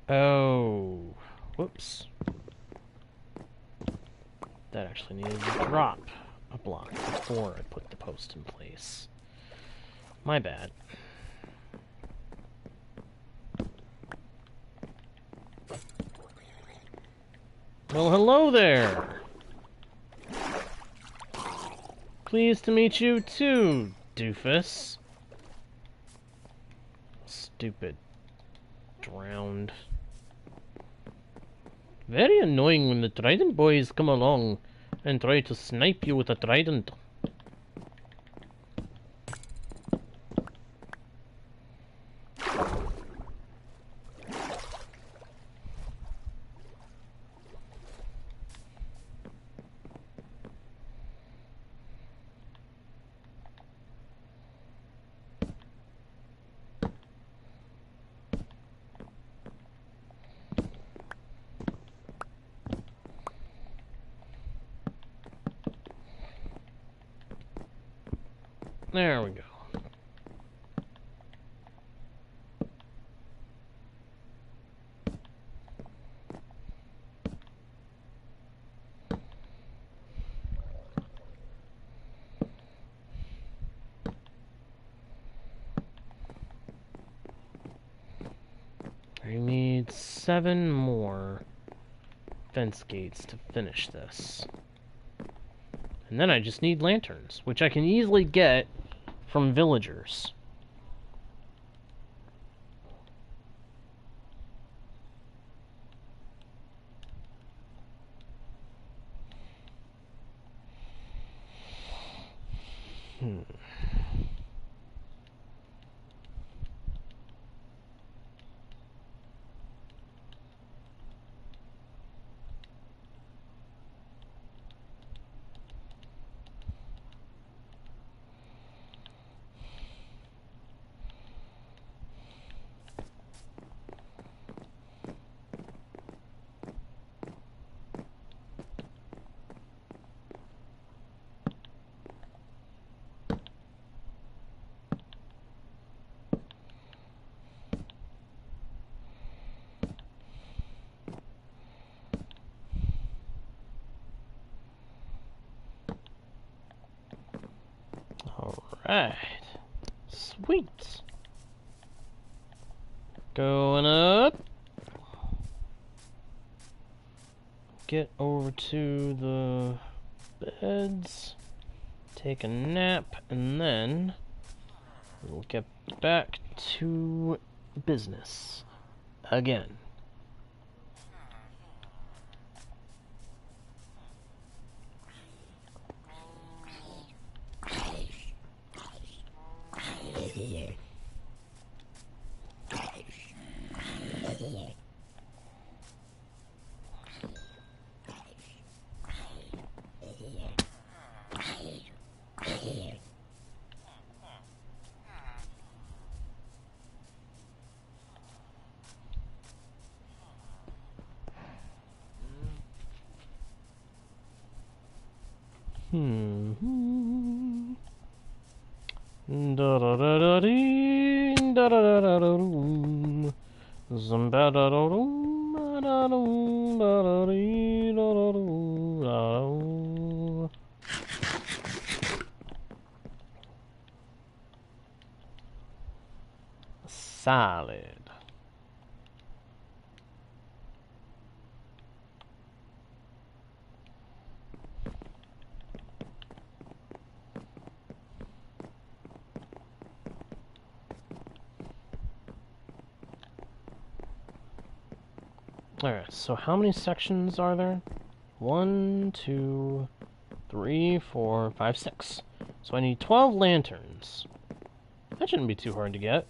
Oh, whoops. That actually needed to drop a block before I put the post in place. My bad. Well, hello there! Pleased to meet you too, doofus. Stupid. Drowned. Very annoying when the Trident boys come along and try to snipe you with a trident. There we go. I need 7 more fence gates to finish this. And then I just need lanterns, which I can easily get from villagers. Alright. Sweet. Going up. Get over to the beds. Take a nap, and then we'll get back to business again. Da da da da dee, da da da da da doom. Zumba da da doom, da doom, da da dee, da da doo, da doo. Solid. Alright, so how many sections are there? 1, 2, 3, 4, 5, 6. So I need 12 lanterns. That shouldn't be too hard to get.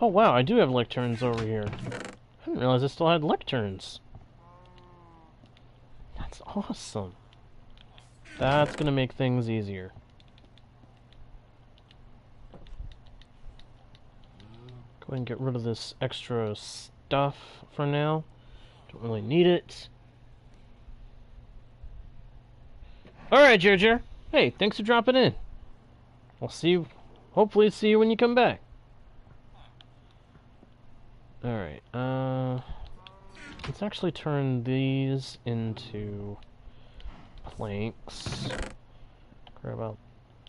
Oh wow, I do have lecterns over here. I didn't realize I still had lecterns. That's awesome. That's gonna make things easier. Go ahead and get rid of this extra stuff for now. Don't really need it. Alright, Jer. Hey, thanks for dropping in. I'll see you, hopefully see you when you come back. Alright, let's actually turn these into planks. Grab out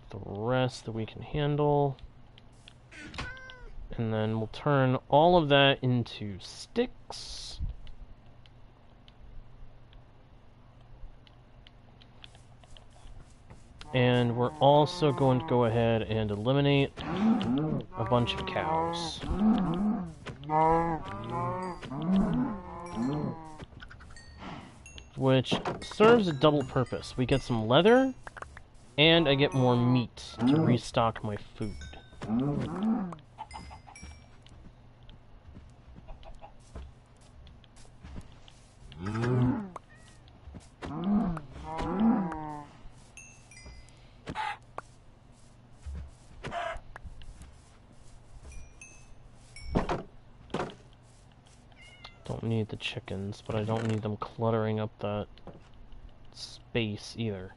the rest that we can handle. And then we'll turn all of that into sticks. And we're also going to go ahead and eliminate a bunch of cows. Which serves a double purpose. We get some leather, and I get more meat to restock my food. Don't need the chickens, but I don't need them cluttering up that space either.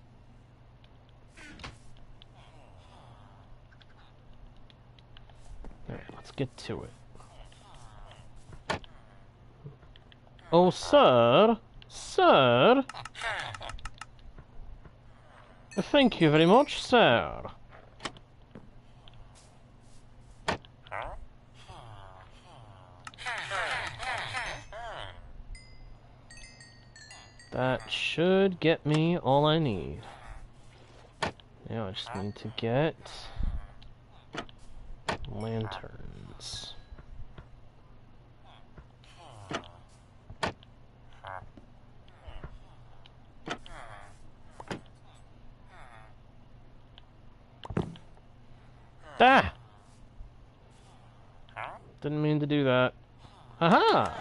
Alright, let's get to it. Oh, sir! Sir! Thank you very much, sir. That should get me all I need. Now I just need to get lanterns. Ah! Didn't mean to do that. Aha!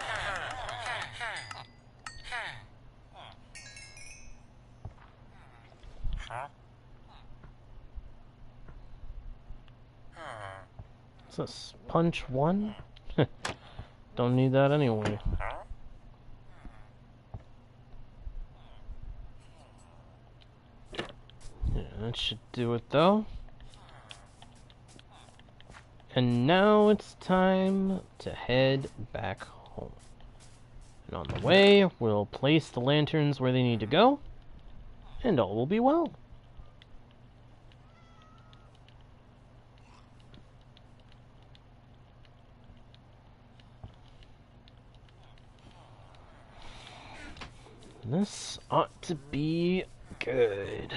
What's this? Punch 1? Don't need that anyway. That should do it, though. And now it's time to head back home. And on the way, we'll place the lanterns where they need to go, and all will be well. This ought to be good.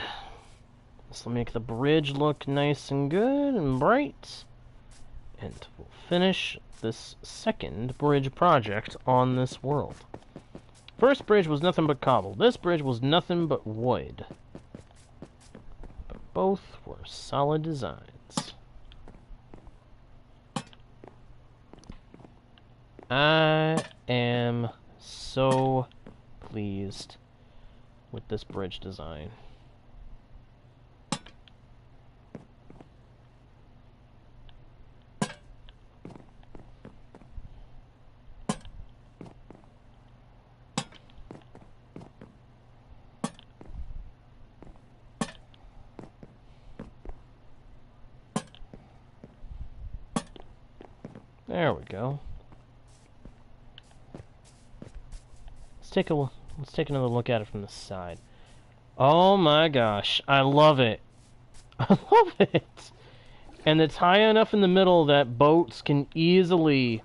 This will make the bridge look nice and good and bright. And we'll finish this second bridge project on this world. First bridge was nothing but cobble. This bridge was nothing but wood. But both were solid designs. I am so pleased with this bridge design. There we go. Let's take another look at it from the side. Oh my gosh, I love it. I love it. And it's high enough in the middle that boats can easily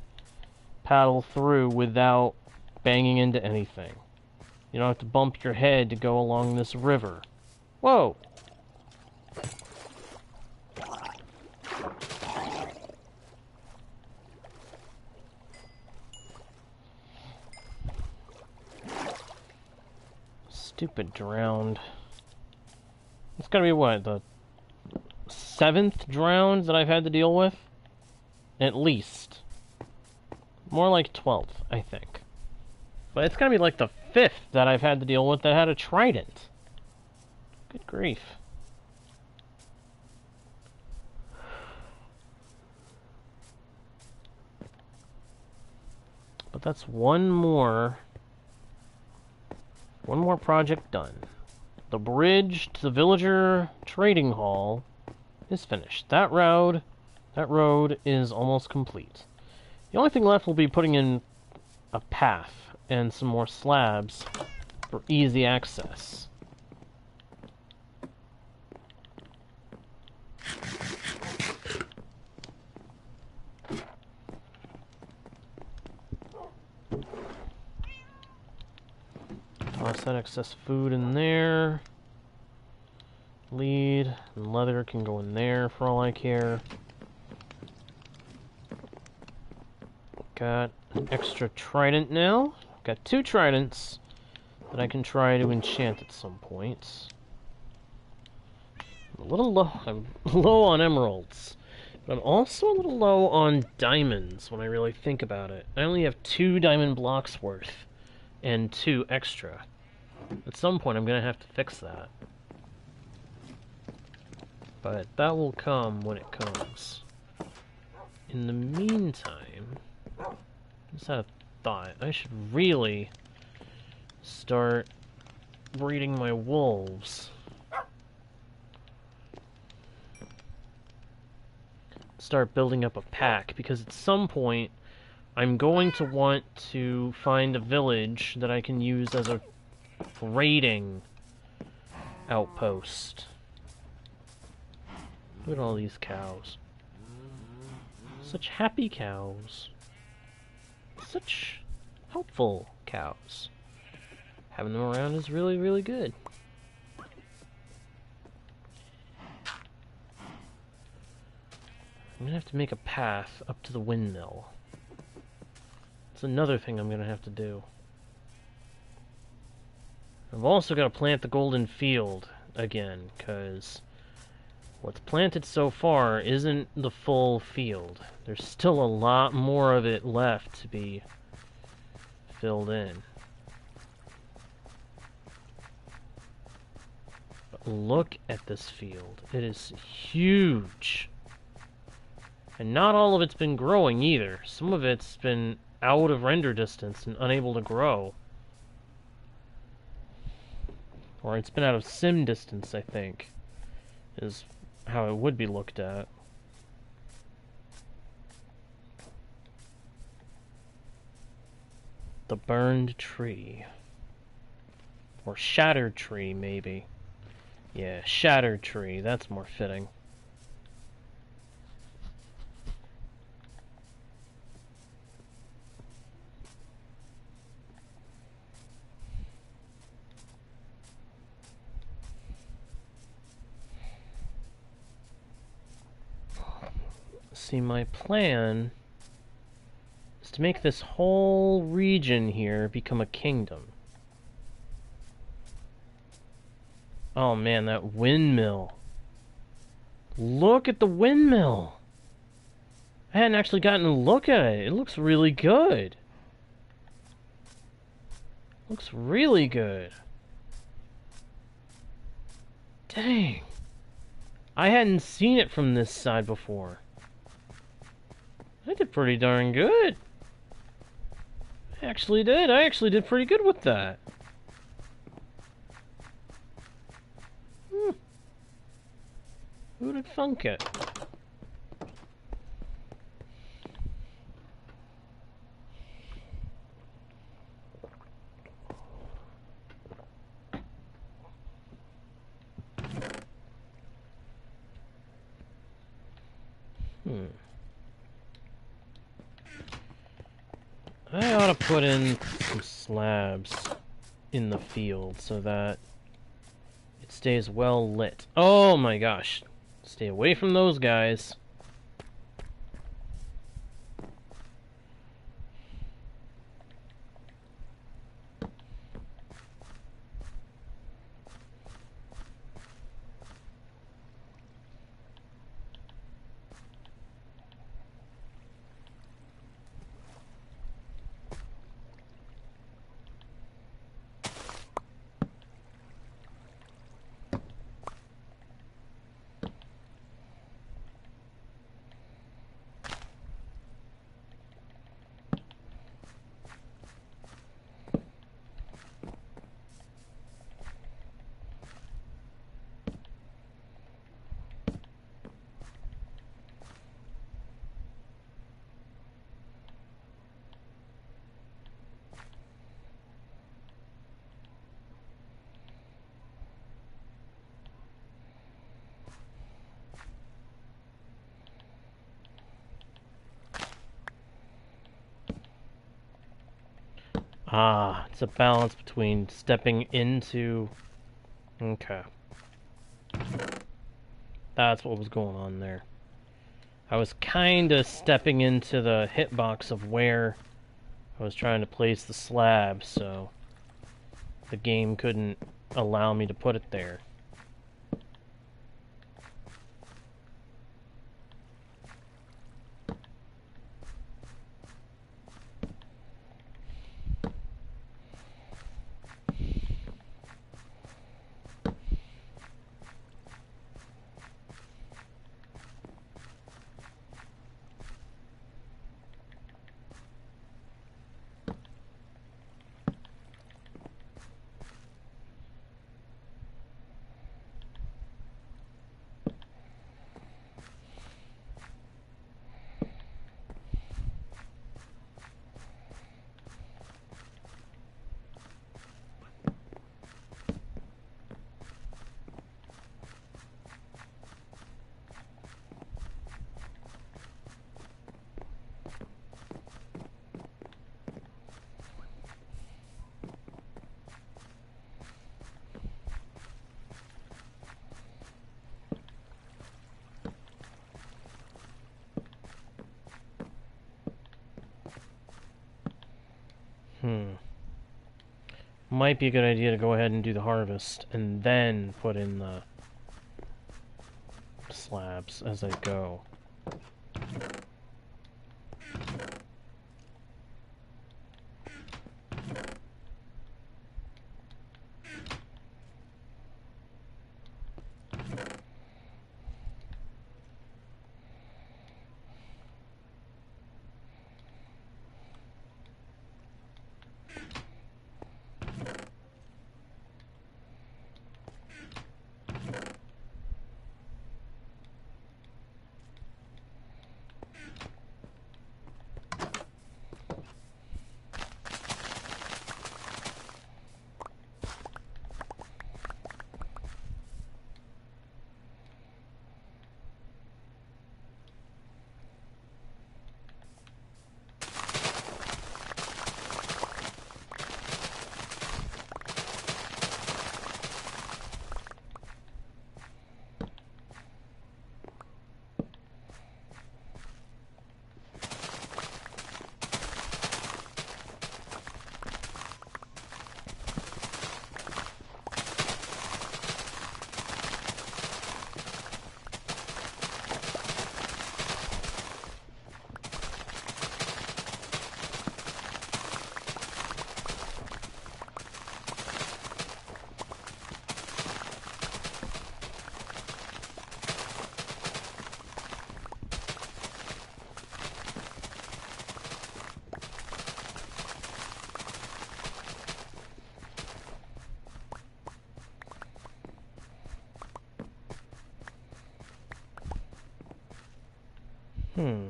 paddle through without banging into anything. You don't have to bump your head to go along this river. Whoa. Stupid drowned. It's gotta be what, the 7th drowned that I've had to deal with? At least. More like 12th, I think. But it's gotta be like the 5th that I've had to deal with that had a trident. Good grief. But that's one more project done. The bridge to the villager trading hall is finished. That road is almost complete. The only thing left will be putting in a path and some more slabs for easy access. Toss that excess food in there. Lead and leather can go in there for all I care. Got an extra trident now. Got 2 tridents that I can try to enchant at some point. I'm a little low. I'm low on emeralds, but I'm also a little low on diamonds when I really think about it. I only have 2 diamond blocks worth and 2 extra. At some point I'm gonna have to fix that. But that will come when it comes. In the meantime, I just had a thought. I should really start breeding my wolves. Start building up a pack, because at some point I'm going to want to find a village that I can use as a raiding outpost. Look at all these cows. Such happy cows. Such helpful cows. Having them around is really, really good. I'm gonna have to make a path up to the windmill. It's another thing I'm gonna have to do. I've also got to plant the golden field again, because what's planted so far isn't the full field. There's still a lot more of it left to be filled in. But look at this field. It is huge. And not all of it's been growing either. Some of it's been out of render distance and unable to grow. Or it's been out of sim distance, I think. is how it would be looked at. The burned tree. Or shattered tree, maybe. Yeah, shattered tree, that's more fitting. See, my plan is to make this whole region here become a kingdom. Oh man, that windmill. Look at the windmill! I hadn't actually gotten a look at it. It looks really good. Looks really good. Dang. I hadn't seen it from this side before. I did pretty darn good. I actually did. I actually did pretty good with that. Who did funk it? I ought to put in some slabs in the field so that it stays well lit. Oh my gosh. Stay away from those guys. Ah, it's a balance between stepping into... Okay. That's what was going on there. I was kinda stepping into the hitbox of where I was trying to place the slab, so the game couldn't allow me to put it there. Might be a good idea to go ahead and do the harvest and then put in the slabs as I go. Hmm.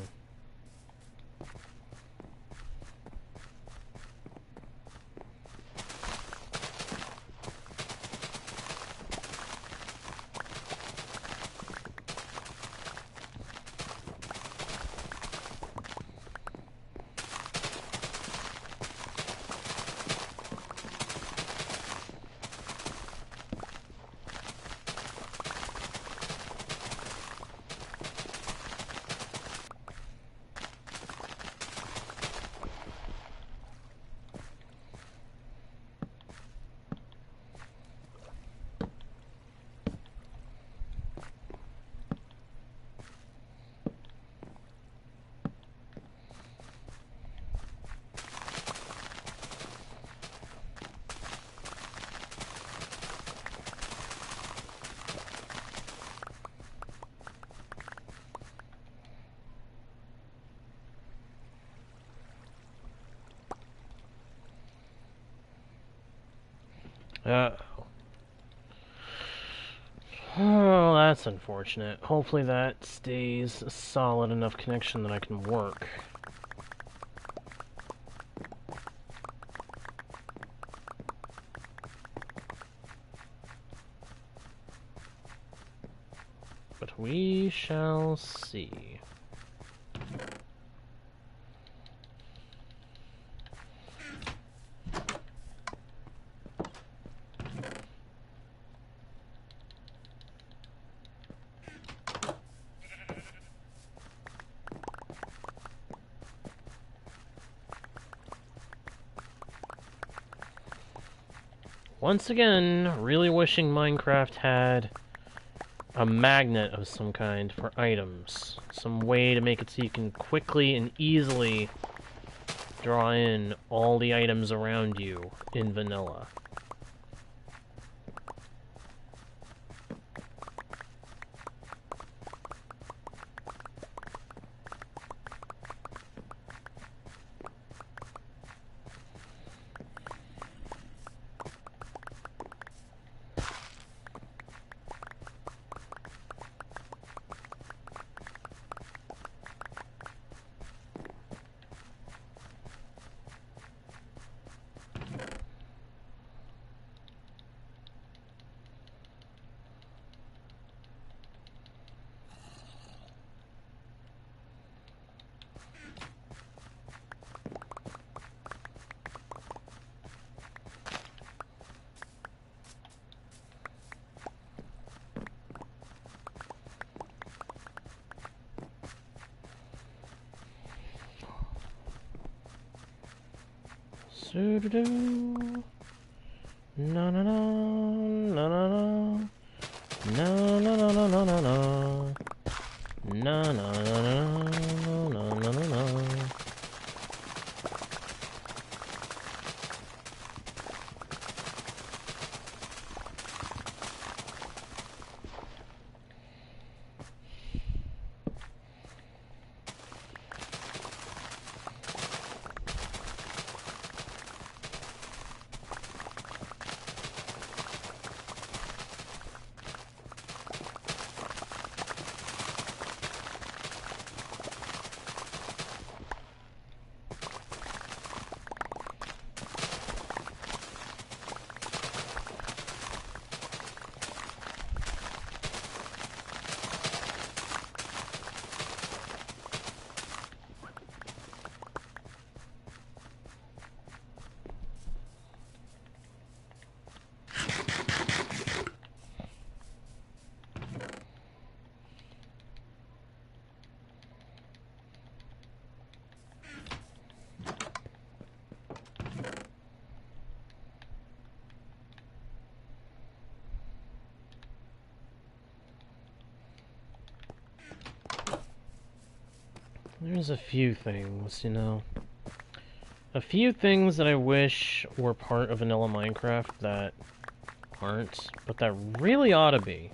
Oh, that's unfortunate. Hopefully that stays a solid enough connection that I can work. But we shall see. Once again, really wishing Minecraft had a magnet of some kind for items. Some way to make it so you can quickly and easily draw in all the items around you in vanilla. Doo-doo-doo. No no no no no no no no no no no no no no no no no no no. There's a few things, you know. A few things that I wish were part of vanilla Minecraft that aren't, but that really ought to be.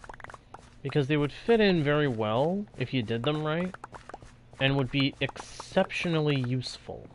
Because they would fit in very well if you did them right, and would be exceptionally useful.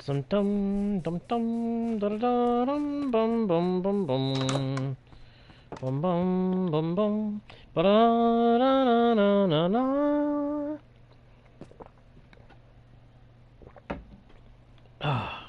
Dum dum dum dum da da dum bum bum bum bum bum bum bum bum ba da da na na na. Ah.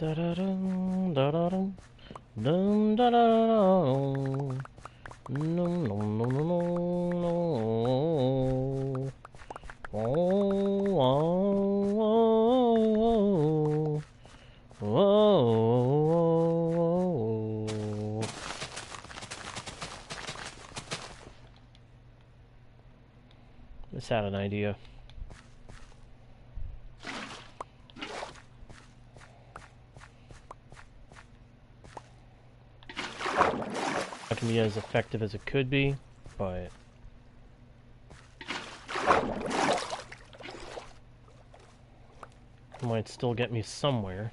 Da da dum da da dum dum da da dum no no no no no oh oh oh oh. Just had an idea. Not gonna be as effective as it could be, but it might still get me somewhere.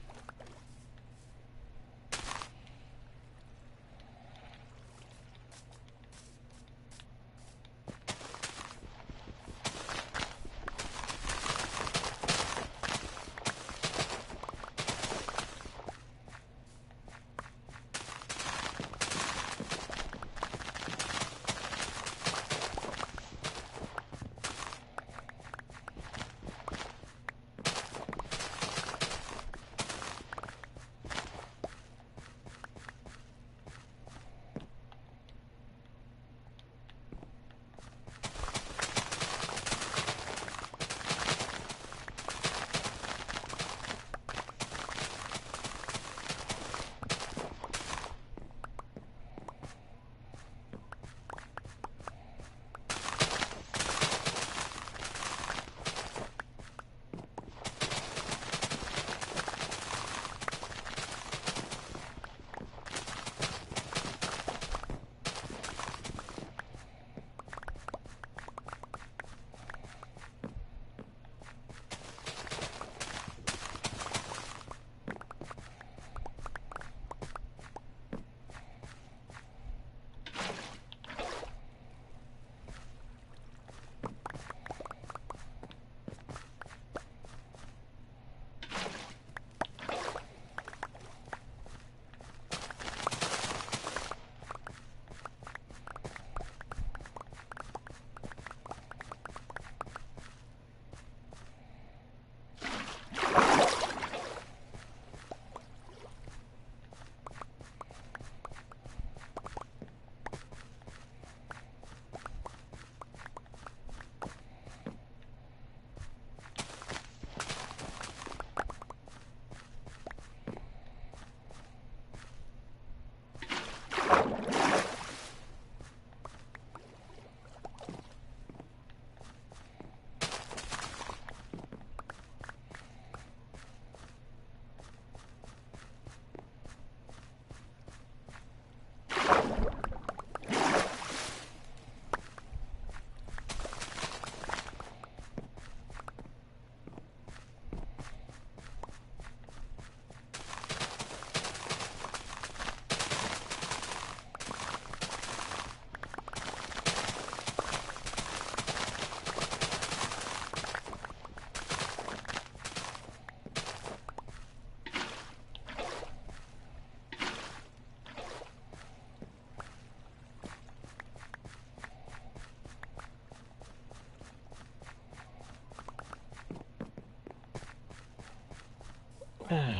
I'm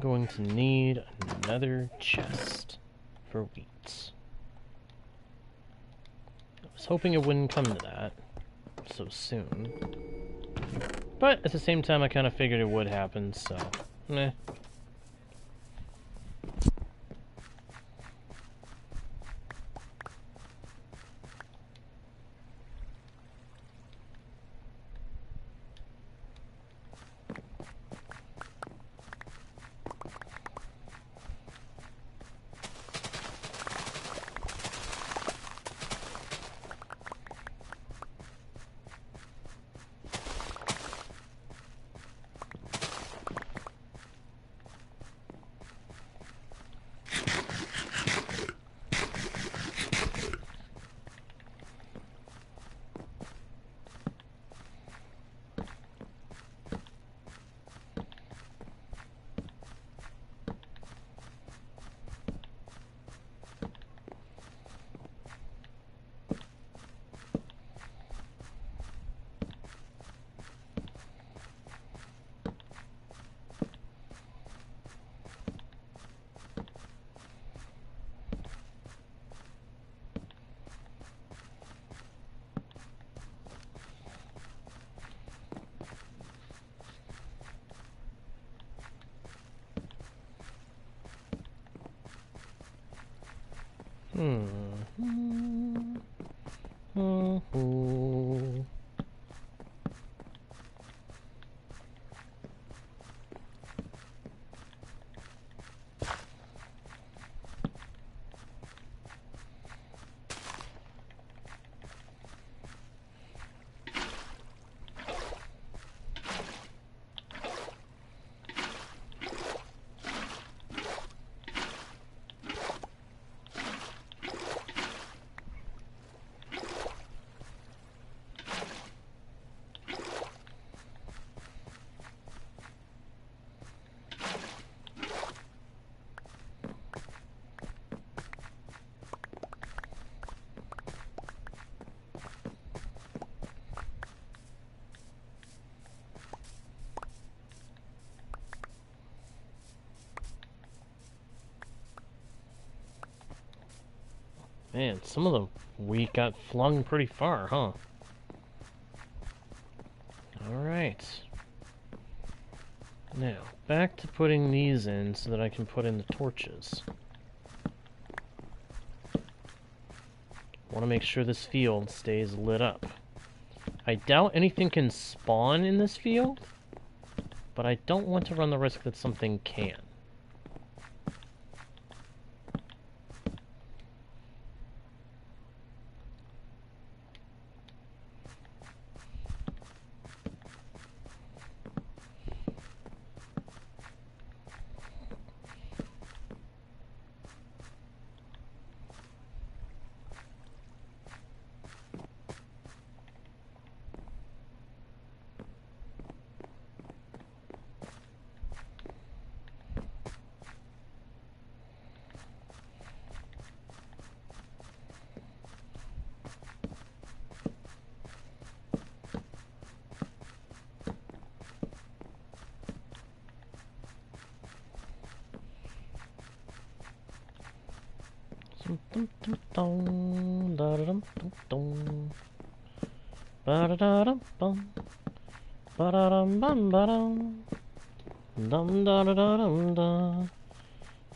going to need another chest for wheat. I was hoping it wouldn't come to that so soon. But at the same time, I kind of figured it would happen, so meh. Man, some of the wheat got flung pretty far, huh? Alright. Now, back to putting these in so that I can put in the torches. Want to make sure this field stays lit up. I doubt anything can spawn in this field, but I don't want to run the risk that something can.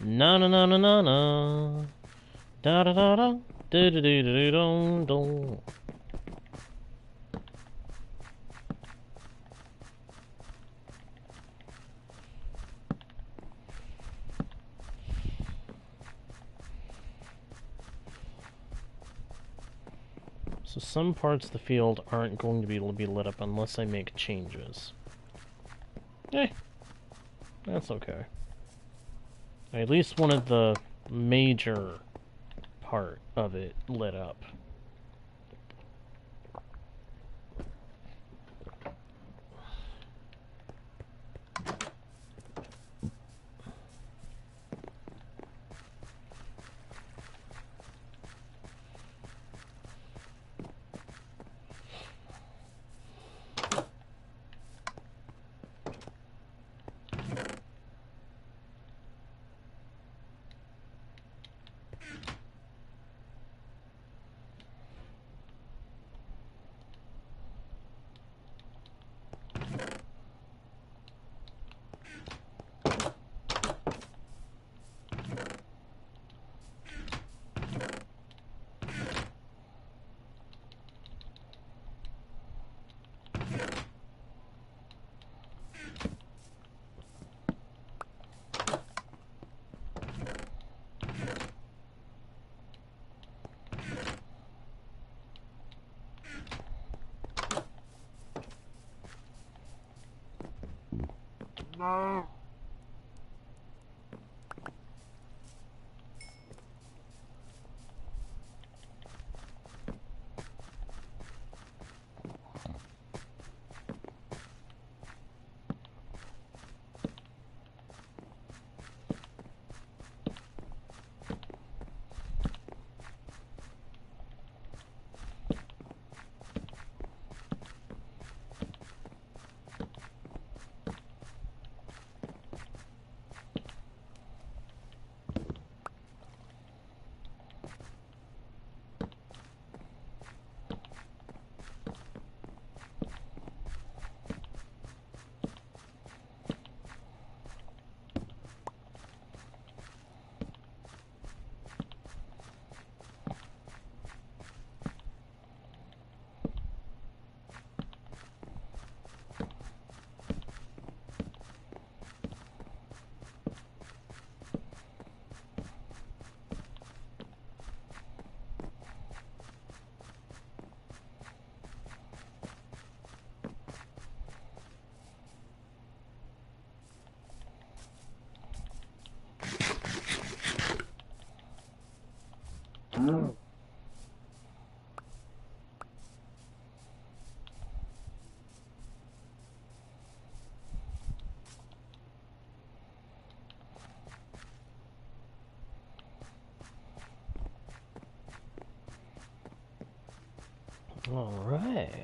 Na na na na na na. Da da da da. Do do do do do do. So some parts of the field aren't going to be able to be lit up unless I make changes. That's okay. I at least wanted the major part of it lit up. All right.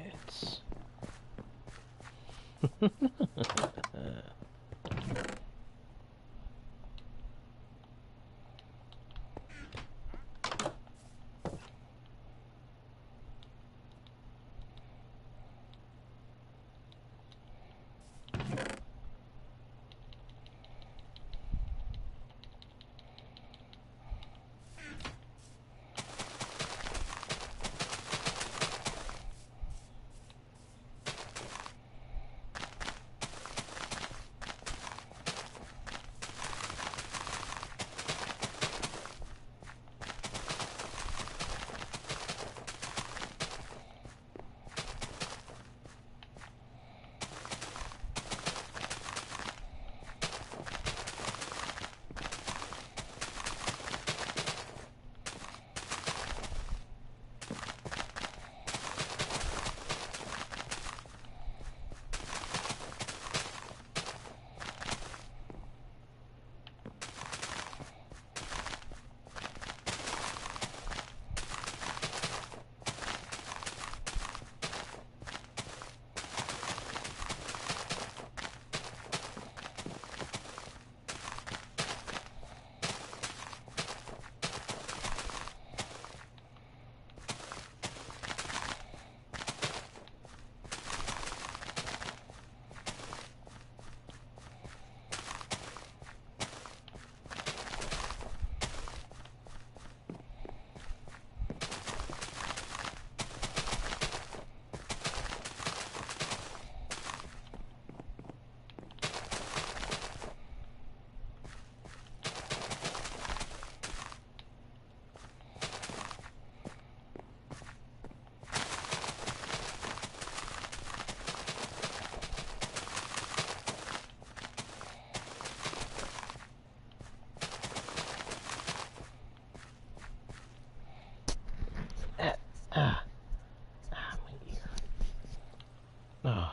My ear. Oh.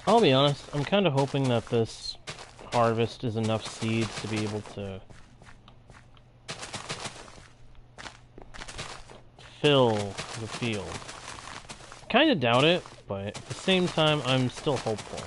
I'll be honest, I'm kind of hoping that this harvest is enough seeds to be able to fill the field. Kind of doubt it, but at the same time, I'm still hopeful.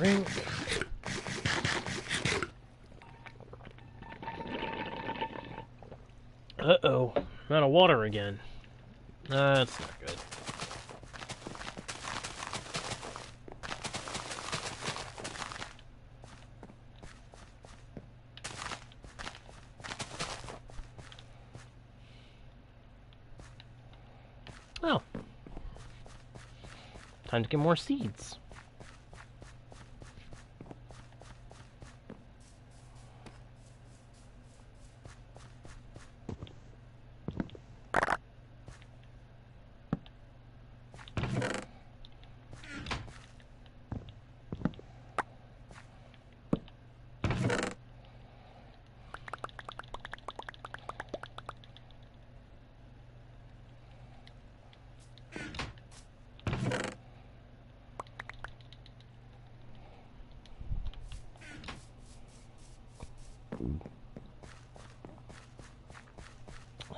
drink. Uh-oh. I'm out of water again. That's not good. Oh. Time to get more seeds.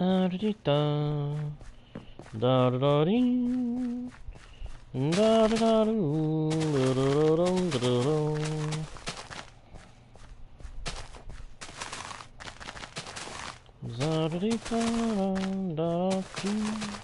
Da da da da da da dee da da da doo da da da da da. Da da dee da da dee.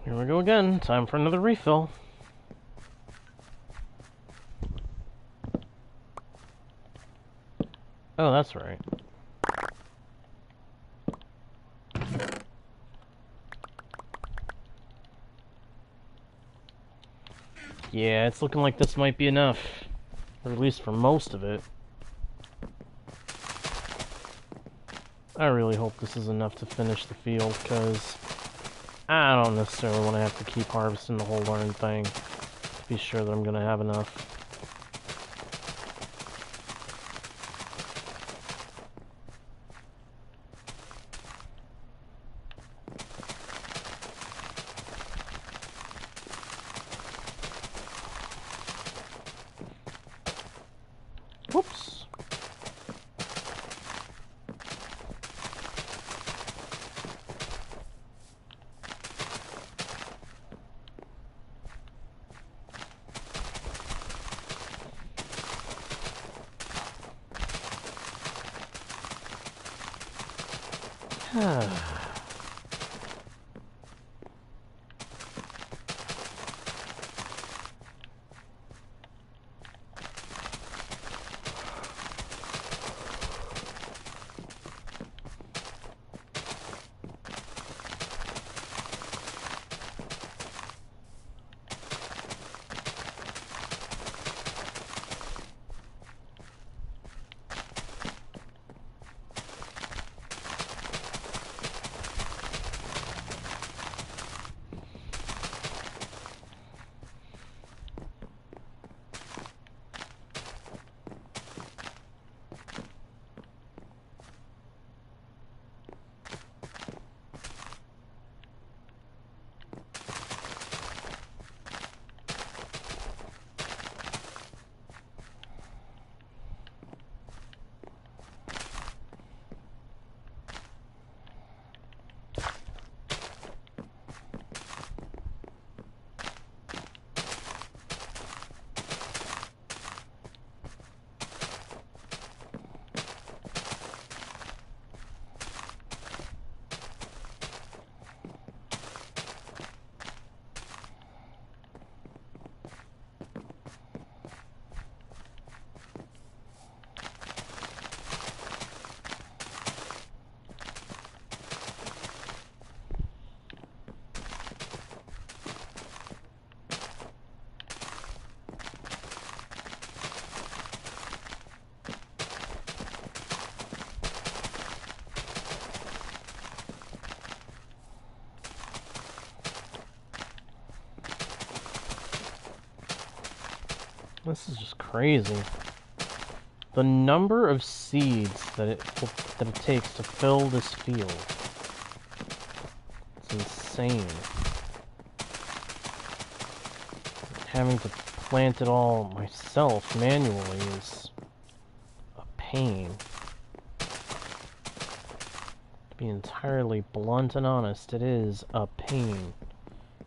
Here we go again. Time for another refill. Oh, that's right. Yeah, it's looking like this might be enough. Or at least for most of it. I really hope this is enough to finish the field, because I don't necessarily want to have to keep harvesting the whole darn thing to be sure that I'm going to have enough. Whoops. This is just crazy. The number of seeds that it takes to fill this field. It's insane. Having to plant it all myself manually is a pain. To be entirely blunt and honest, it is a pain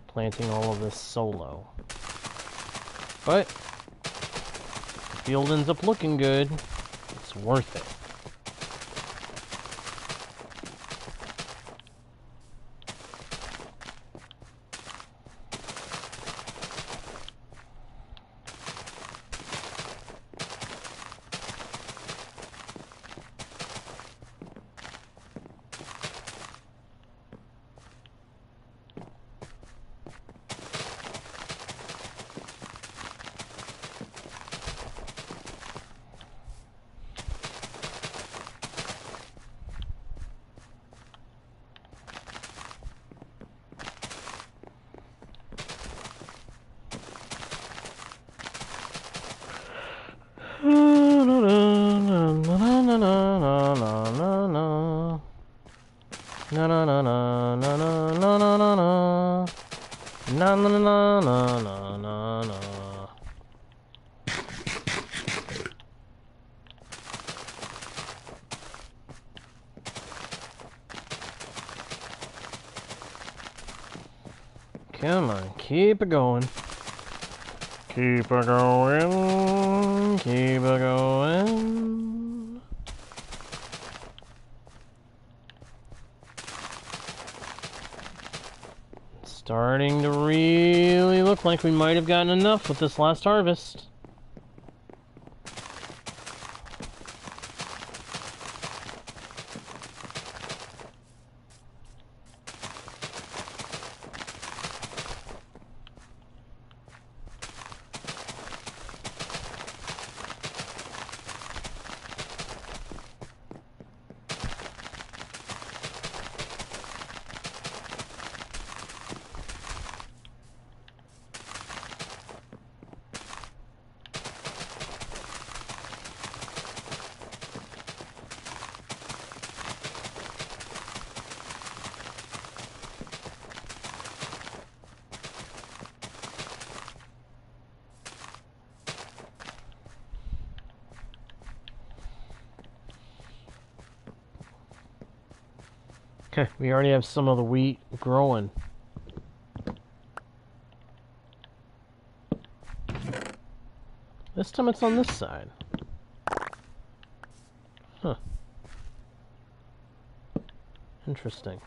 planting all of this solo. But the field ends up looking good, it's worth it. Come on, keep it going. Keep it going, keep it going. Starting to really look like we might have gotten enough with this last harvest. Okay, we already have some of the wheat growing. This time it's on this side. Huh. Interesting.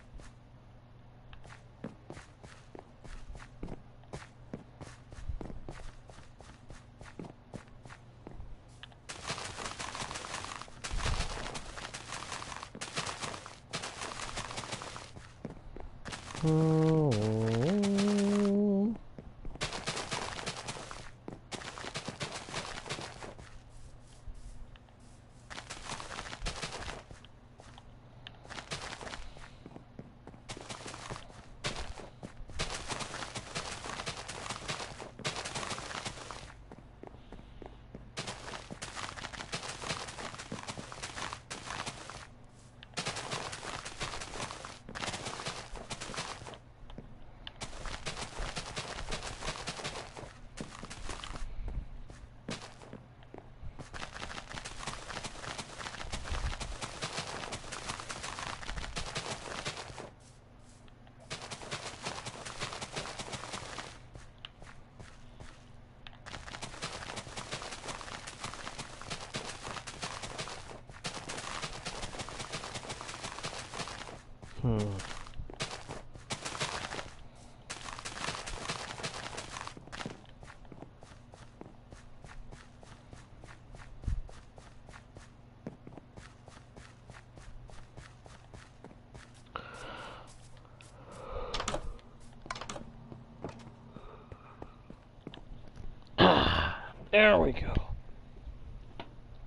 There we go.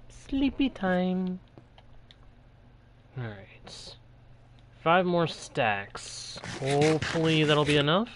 Sleepy time. Alright. 5 more stacks. Hopefully that'll be enough.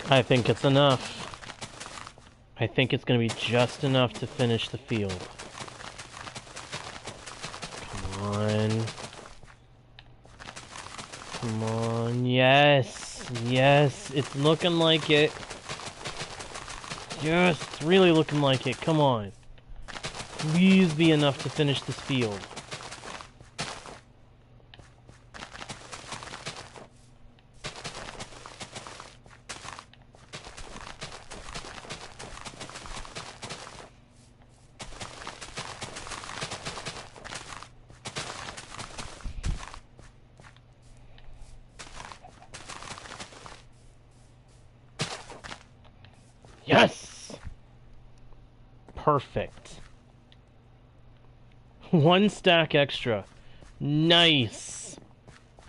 I think it's enough. I think it's going to be just enough to finish the field. Come on. Come on. Yes. Yes. It's looking like it. Yes. It's really looking like it. Come on. Please be enough to finish this field. Yes! Perfect. 1 stack extra. Nice.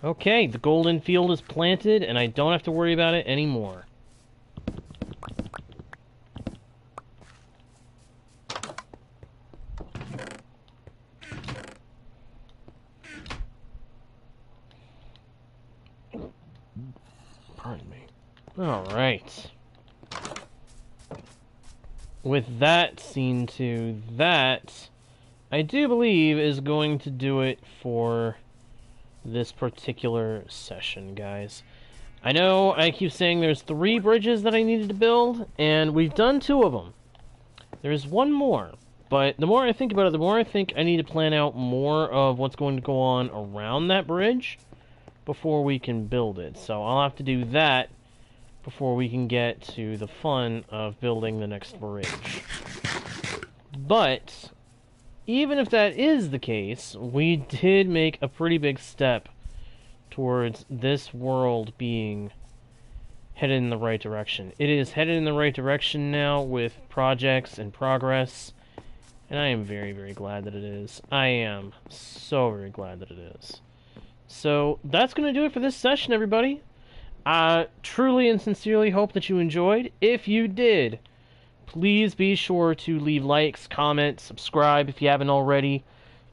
Okay, the golden field is planted, and I don't have to worry about it anymore. Pardon me. Alright. with that seen to, that I do believe is going to do it for this particular session, guys. I know I keep saying there's 3 bridges that I needed to build, and we've done 2 of them. There's one more, but the more I think about it, the more I think I need to plan out more of what's going to go on around that bridge before we can build it. So I'll have to do that before we can get to the fun of building the next bridge. But even if that is the case, we did make a pretty big step towards this world being headed in the right direction. It is headed in the right direction now with projects and progress, and I am very, very glad that it is. I am so very glad that it is. So that's going to do it for this session, everybody. I truly and sincerely hope that you enjoyed. If you did, please be sure to leave likes, comment, subscribe if you haven't already.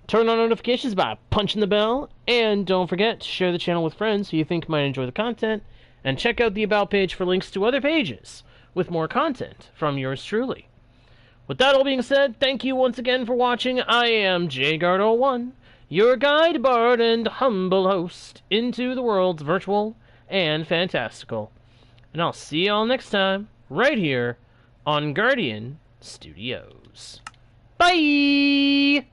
Turn on notifications by punching the bell, and don't forget to share the channel with friends who you think might enjoy the content, and check out the About page for links to other pages with more content from yours truly. With that all being said, thank you once again for watching. I am JGuard01, your guide, bard, and humble host into the worlds virtual and fantastical. And I'll see y'all next time, right here on Guardian Studios. Bye!